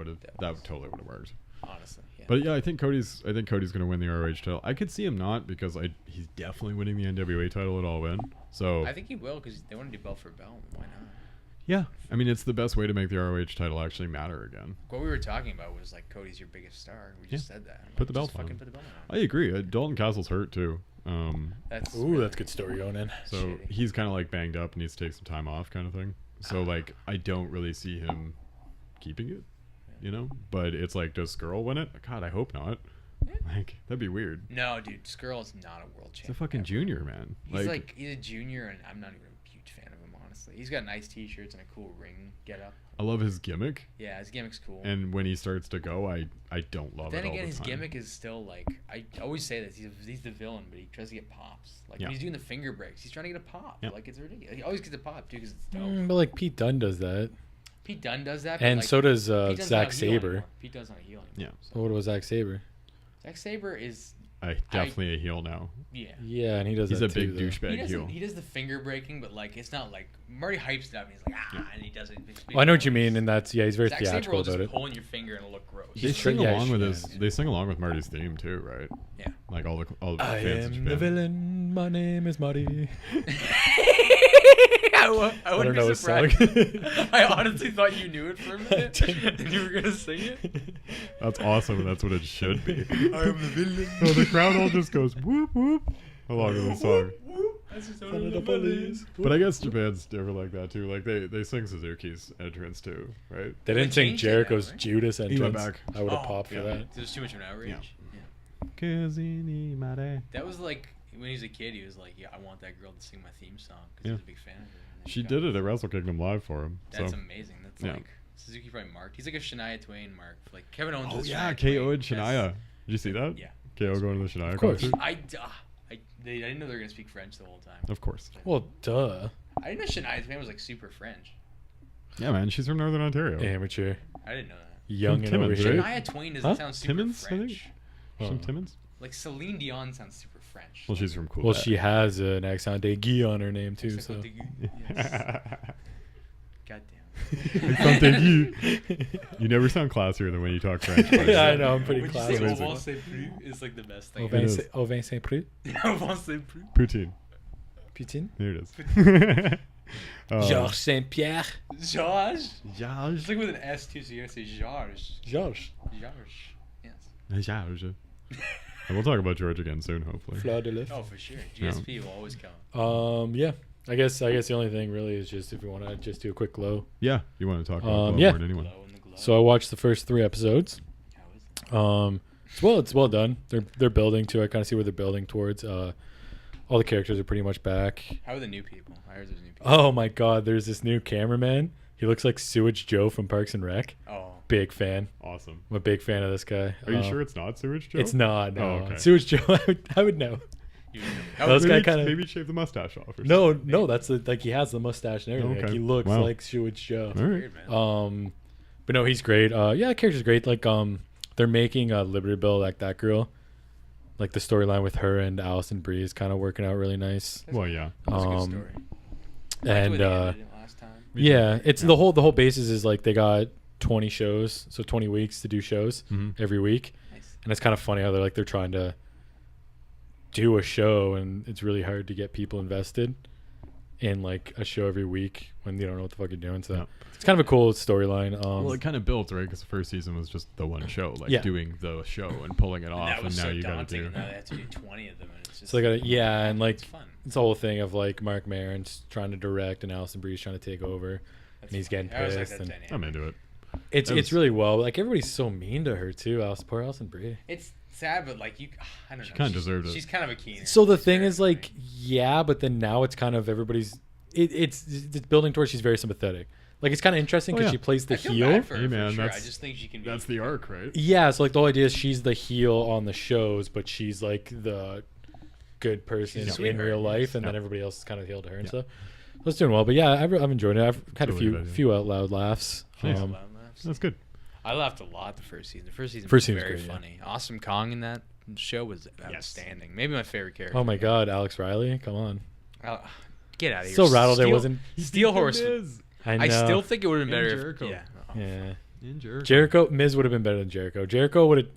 totally would have worked. Honestly, yeah. But yeah, I think Cody's gonna win the ROH title. I could see him not because he's definitely winning the NWA title at All In. So I think he will because they want to do belt for belt. Why not? Yeah, I mean, it's the best way to make the ROH title actually matter again. What we were talking about was like Cody's your biggest star. We just said that. Put the belt on. Fucking put the belt on. I agree. Dalton Castle's hurt too. That's That's good story going in. So shitty. he's kind of like banged up and needs to take some time off, kind of thing. So like, I don't really see him keeping it, you know. But it's like, does Skrull win it? God, I hope not. Like, that'd be weird. No, dude, Skrull is not a world champion. He's a fucking junior, man. He's a junior, and I'm not even a huge fan of him, honestly. He's got nice T-shirts and a cool ring get-up. I love his gimmick. Yeah, his gimmick's cool. And when he starts to go, I don't love Then it all again, the his time. gimmick is still like, I always say this. He's the villain, but he tries to get pops. Like when he's doing the finger breaks, he's trying to get a pop. Yeah. Like it's ridiculous. He always gets a pop too because it's dope. But like Pete Dunne does that, Pete Dunne does that, and like, so does Pete Dunne's Zack not a heel Sabre. anymore. Pete Dunne's not a heel anymore. Yeah. So. What was Zack Sabre? Zack Sabre is Definitely a heel now. yeah. Yeah, and he does. He's that a big too, though. douchebag heel. He does the finger breaking, but like it's not like Marty hypes it up and he's like and he does it. Well, I know what you mean, and that's he's very Zack Sabre theatrical will just about it. pulling your finger and it'll look gross. They He's sing yeah, along with his. yeah. They sing along with Marty's theme too, right? Yeah. Like all the I fans in am the Japan. villain. My name is Marty. I I wouldn't don't know be his song. surprised. I honestly thought you knew it for a minute, and you were gonna sing it. That's awesome. That's what it should be. I'm the villain. So the crowd all just goes whoop whoop along with the song. That's just Son of the police. But I guess Japan's different like that too. Like they sing Suzuki's entrance too, right? They They didn't sing changed it now, Jericho's right? Judas entrance. He went back. I would have popped yeah. for that. There's too much of an outrage. Yeah. Yeah. That was like when he was a kid. He was like, "Yeah, I want that girl to sing my theme song because Yeah. he's a big fan of her." And then She got did it at Wrestle Kingdom Live for him. That's so. amazing. That's Yeah. like Suzuki probably marked. He's like a Shania Twain mark. Like Kevin Owens. Oh is yeah, Shania KO Twain. and Shania. Did you see that? Yeah. KO going to the Shania Of course. concert? I didn't know they were gonna speak French the whole time. Of course. Well, duh. I didn't know Shania Twain was like super French. Yeah, man. She's from Northern Ontario. Amateur, I didn't know that. young and Timmins, over here. right? Shania Twain doesn't Huh? sound super Timmins, I think? French. She's from Oh. Timmins? Like Celine Dion sounds super French. Well, she's from Cool. Well, she has an accent de Guy on her name too. Except So. with the- yes. God You never sound classier than when you talk French. by the Yeah, I way. know. I'm pretty Would you classy. say Amazing. au vent c'est plus is like the best thing. Au It vin is. c'est- au vin c'est pris. Au vent c'est plus. Poutine. Poutine. There it is. Georges Saint-Pierre. Georges. Georges. It's like with an S too, so you gotta say Georges. Georges. Georges. Yes. Georges. And we'll talk about George again soon, hopefully. Fleur de Lys. Oh, for sure. GSP will always count. Yeah. I guess the only thing really is just if we want to just do a quick glow. Yeah, you want to talk about Glow yeah. more than anyone. Glow in the glow. So I watched the first 3 episodes. How is it? It's well done. They're building to. I kind of see where they're building towards. All the characters are pretty much back. How are the new people? I heard there's new people. Oh my God! There's this new cameraman. He looks like Sewage Joe from Parks and Rec. Oh. Big fan. Awesome. I'm a big fan of this guy. Are you sure it's not Sewage Joe? It's not. No. Oh, okay. Sewage Joe. I would know. You Those guy maybe, kinda- maybe shave the mustache off. Or No. That's like he has the mustache and everything. Okay. Like he looks Wow. like Sewage Joe. All right. weird, man. But no, he's great. Yeah, the character's great. Like they're making Liberty Bell like that girl. Like the storyline with her and Allison Brie is kind of working out really nice. Well, yeah. That's a good um, story. I liked the And way they ended it last time. yeah, it's the whole basis is like they got 20 shows, so 20 weeks to do shows Mhm. every week, Nice. and it's kind of funny how they're trying to do a show, and it's really hard to get people invested in like a show every week when you don't know what the fuck you're doing. So Yeah. it's kind of a cool storyline. Well, it kind of built, right? Because the first season was just the one show, like Yeah. doing the show and pulling it And off, that was now so you got daunting, to do. and now they have to do 20 of them, and it's just. so they got and like it's fun. it's the whole thing of like Mark Maron's trying to direct and Allison Brie's trying to take over. That's and he's funny. getting I always like pissed that and- dynamic. I'm into it. It's That it's was- really well. Like everybody's so mean to her too. Poor Allison Brie. It's sad, but like I don't know. She kinda She's- deserved it. She's kind of a keener. So the She's thing very is like, funny. yeah, but then now it's kind of everybody's. It's building towards she's very sympathetic. Like it's kind of interesting Oh, because yeah. she plays the I feel heel. bad for her Hey, man, for sure. I that's- just think she can be. That's the arc, right? Yeah, so like the whole idea is she's the heel on the shows, but she's like the good person She's a in sweetheart, real life, yes. and then Yeah. everybody else is kind of heel to her and Yeah. stuff. So it's doing well, but yeah, I've enjoyed it. I've had a Really good idea. few out loud laughs. Nice. Um, That's good. I laughed a lot the first season. The first season First was season's very great, yeah. funny. Awesome Kong in that show was outstanding. Maybe my favorite character. oh my God, Alex Riley, come on! Get out of here. So rattled it Steel- wasn't. Steel Horse. I know. I still think it would have been And better. Jericho. Yeah. Yeah. In Jericho. Jericho, Miz would have been better than Jericho. Jericho would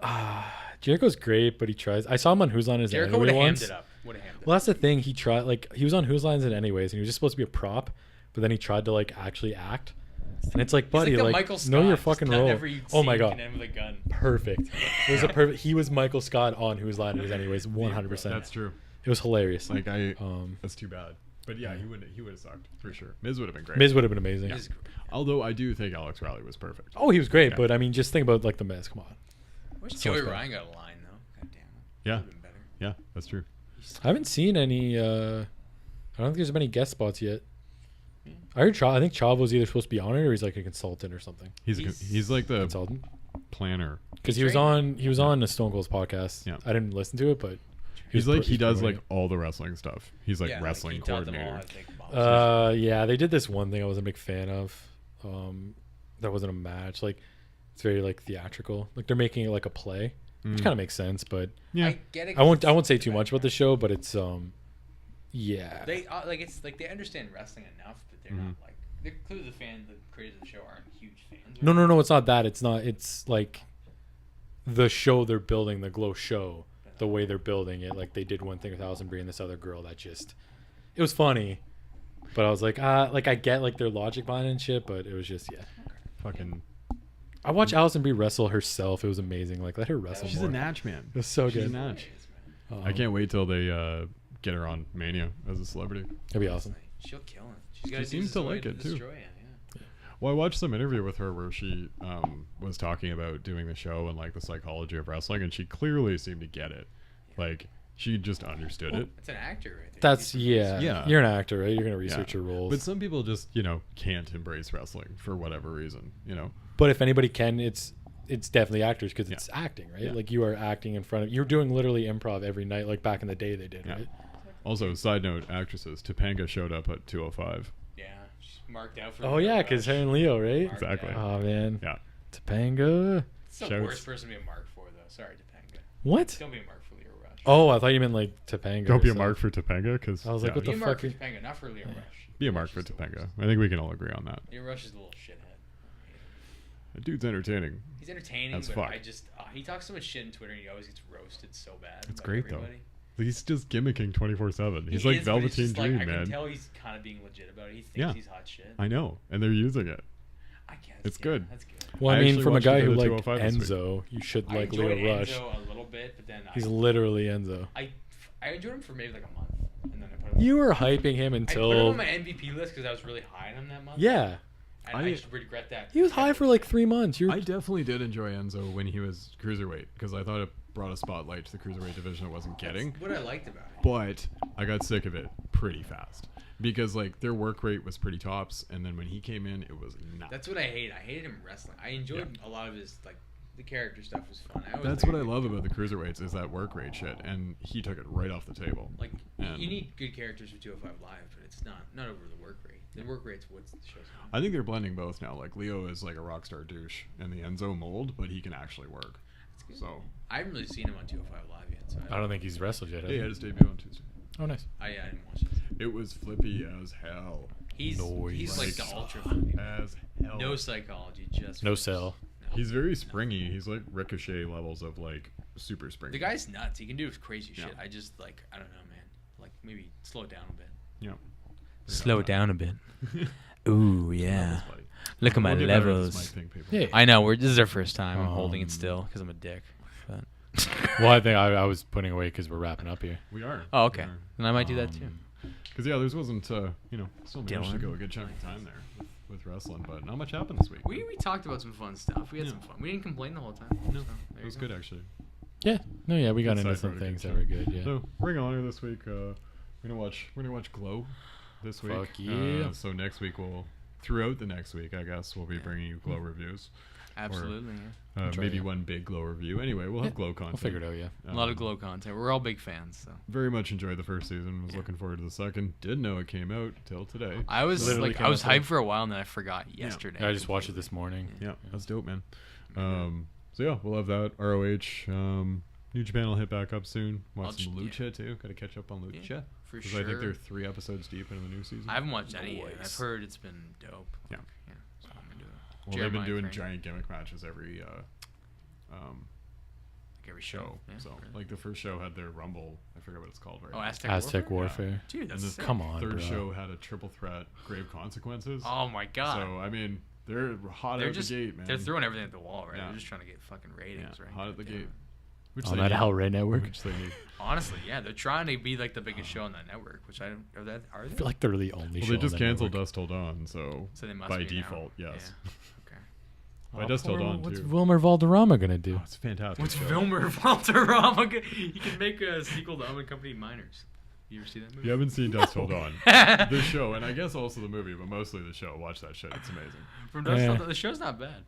have. Jericho's great, but he tries. I saw him on Whose Line Is It Jericho would Anyway have hammed once. it up. Would have hammed it Well, that's the thing. He tried. Like he was on Whose Line Is It Anyways, and he was just supposed to be a prop. but then he tried to like actually act, and it's like, He's buddy, the like Michael know your Scott, fucking just role. Every Oh my scene god, can end with a gun. perfect. It was a perfect. He was Michael Scott on Whose Line It Is Anyways, 100%. That's true. It was hilarious. Like that's too bad. But yeah, he would have sucked for sure. Miz would have been great. Miz would have been amazing. He's great. Although I do think Alex Riley was perfect. Oh, he was great, Yeah. but I mean, just think about like the Miz. Come on. I wish So Joey much better. Ryan got a line though. God damn it. Yeah. Would've been better. Yeah, that's true. I haven't seen any. I don't think there's many guest spots yet. I heard. I think Chavo's either supposed to be on it or he's like a consultant or something. He's like the Consultant. planner. Because he was on the Stone Cold's podcast. Yeah. I didn't listen to it, but He he's does promoting like all the wrestling stuff. He's like Yeah, wrestling he taught them all coordinator. how to take bombs. Yeah, they did this one thing I wasn't a big fan of. That wasn't a match. Like, it's very like theatrical. Like they're making it like a play, which kind of makes sense. But Yeah. I get it. I won't say too much about the show. But it's yeah. They like it's like they understand wrestling enough, but they're not like they're clearly the creators of the show aren't huge fans. No. It's not that. It's not. It's like the show they're building, the Glow show. The way they're building it, like they did one thing with Alison Brie and this other girl that just, it was funny, but I was like I get like their logic behind it and shit, but it was just Fucking. I watched Alison Brie wrestle herself. It was amazing. Like let her wrestle She's more. a natch, man. It was so She's good. a natch. I can't wait till they get her on Mania as a celebrity. That'd be awesome. She'll kill him. She seems to like it, too. Well, I watched some interview with her where she was talking about doing the show and like the psychology of wrestling, and she clearly seemed to get it. Like she just understood it. It's an actor right there. That's Yeah. You're an actor, right? You're gonna research Yeah. your roles. But some people just can't embrace wrestling for whatever reason. But if anybody can, it's definitely actors because it's acting, right? Yeah. Like you are acting in front of. You're doing literally improv every night, like back in the day they did, Yeah. right? Also, side note, actresses. Topanga showed up at 205. Yeah, she's marked out for. Oh yeah, because her and Leo, right? Marked Exactly. out. Oh man. Yeah. Topanga. It's the Shouts. worst person to be a mark for though. Sorry, Topanga. What? Don't be a mark for Leo Rush. Oh, I thought you meant like Topanga. Don't be a herself. mark for Topanga because I was like, what Be the a mark fuck? for Topanga, not for Leo Rush. be a mark for Topanga. I think we can all agree on that. Leo Rush is a little shithead. The dude's entertaining. He's entertaining, As but fuck. I just he talks so much shit on Twitter and he always gets roasted so bad. It's by great, though. everybody. He's just gimmicking 24/7. He's He like is, but it's Velveteen just like, Dream, I man. can tell he's kind of being legit about it. He thinks Yeah. he's hot shit. I know, and they're using it. I guess It's yeah, good. That's good. Well, I I mean, actually from a watched a guy bit who of liked 205 this week. Enzo, you should I like enjoyed Leo Rush. Enzo a little bit, but then He's literally Enzo. I enjoyed him for maybe like a month, and then I put him. You were hyping him I put him until on my MVP list because I was really high on him that month. yeah, and I just regret that. he was high for like 3 months. You're I definitely did enjoy Enzo when he was cruiserweight because I thought it brought a spotlight to the cruiserweight division it wasn't getting. That's what I liked about it. But I got sick of it pretty fast because like their work rate was pretty tops, and then when he came in, it was nuts. That's what I hate. I hated him wrestling. I enjoyed a lot of his like the character stuff was fun. That's what I love about the cruiserweights is that work rate shit, and he took it right off the table. Like And you need good characters for 205 Live, but it's not over the work rate. The work rate's what's the show's about. I think they're blending both now. Like Leo is like a rock star douche in the Enzo mold, but he can actually work. So I haven't really seen him on 205 Live yet. So I don't think he's wrestled yet. has he he? had his debut on Tuesday. Oh, nice. I didn't watch it. It was flippy as hell. He's Noise. like the ultra flippy. As hell. No psychology, just No flips. sell. No. He's very springy. He's like Ricochet levels of like super springy. The guy's nuts. He can do crazy shit. Yeah. I just like I don't know, man. Like maybe slow it down a bit. Yeah. Slow it down a bit. Ooh yeah. Levels, buddy. Look at my We'll get better at this levels. mic thing, people. Yeah. I know. This is our first time. I'm holding it Um, still because I'm a dick. But Well, I think I was putting away because we're wrapping up here. We are. oh, okay. Then I might do that too. Because yeah, there wasn't still managed to Dylan. go a good chunk of time there with wrestling, but not much happened this week. We talked about some fun stuff. We had some fun. We didn't complain the whole time. No, So, there it was you go. good actually. Yeah. No, yeah, we got Good into side some road, good things that side. were good. Yeah. So Ring of Honor this week. We're gonna watch Glow this week. Fuck yeah. So next week throughout the next week, I guess we'll be bringing you Glow reviews. Absolutely. Try Maybe it. one big Glow review. Anyway, we'll have Glow content. We'll figure it out. Yeah. Yeah. A lot of Glow content. We're all big fans. So Very much enjoyed the first season. Was looking forward to the second. Didn't know it came out till today. I was Literally like, came I was out today. hyped for a while and then I forgot yesterday. I just watched it this morning. Yeah, that's dope, man. So yeah, we'll have that. ROH. New Japan will hit back up soon. Watch some Lucha too. Got to catch up on Lucha. Yeah, for Because sure. I think they're 3 episodes deep into the new season. I haven't watched any yet. I've Nice. heard it's been dope. Yeah. Yeah. So I'm gonna do it. Well, they've been Jeremiah doing Frank. giant gimmick matches every every show. show. Yeah, So really. like the first show had their Rumble. I forget what it's called. Right. Oh, Aztec Warfare. Dude, And that's the sick. Come on, third bro. show had a triple threat, grave consequences. Oh my god. So I mean, they're hot They're out just the gate, man. they're throwing everything at the wall, right? Yeah. They're just trying to get fucking ratings, right? hot at the Yeah. gate. Which On they that need. Hell Red Network. Which they need. Honestly, yeah, they're trying to be like the biggest show on that network, which I don't. Are they? I feel like they're the only show Well, they on just that canceled network. Dust Till Dawn, so So they must by be now. default, yes. Yeah. Okay. By Dust Till poor- Dawn What's too. Wilmer Valderrama gonna do? Oh, it's a fantastic. What's show. Vilmer Valderrama? You can make a sequel to Unaccompanied Minors. You ever see that movie? You haven't seen Dust Till Dawn, the show, and I guess also the movie, but mostly the show. Watch that shit; it's amazing. From Dust Yeah. Till Dawn, the show's not bad.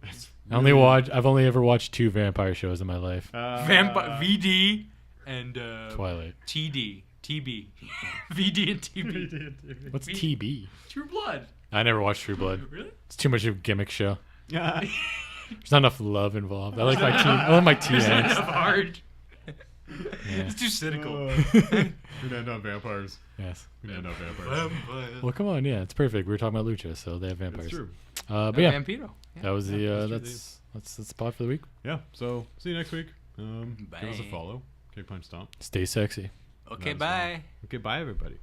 I've only ever watched 2 vampire shows in my life. Vampire VD and Twilight. TD TB VD and TB. What's V- TB? True Blood. I never watched True Blood. Really? It's too much of a gimmick show. Yeah. There's not enough love involved. I like my team. I like my teen It's not angst. enough hard. Yeah. It's too cynical. We'd end up vampires. Yes. We'd end up vampires. Well, come on. Yeah, it's perfect. We were talking about Lucha, so they have vampires. It's true. But yeah, Vampiro. Yeah. that was the that's true, that's the spot for the week. Yeah. So see you next week. Give us a Bye. follow. Okay, Punch Stomp. Stay sexy. Okay, That's bye. Okay, bye everybody.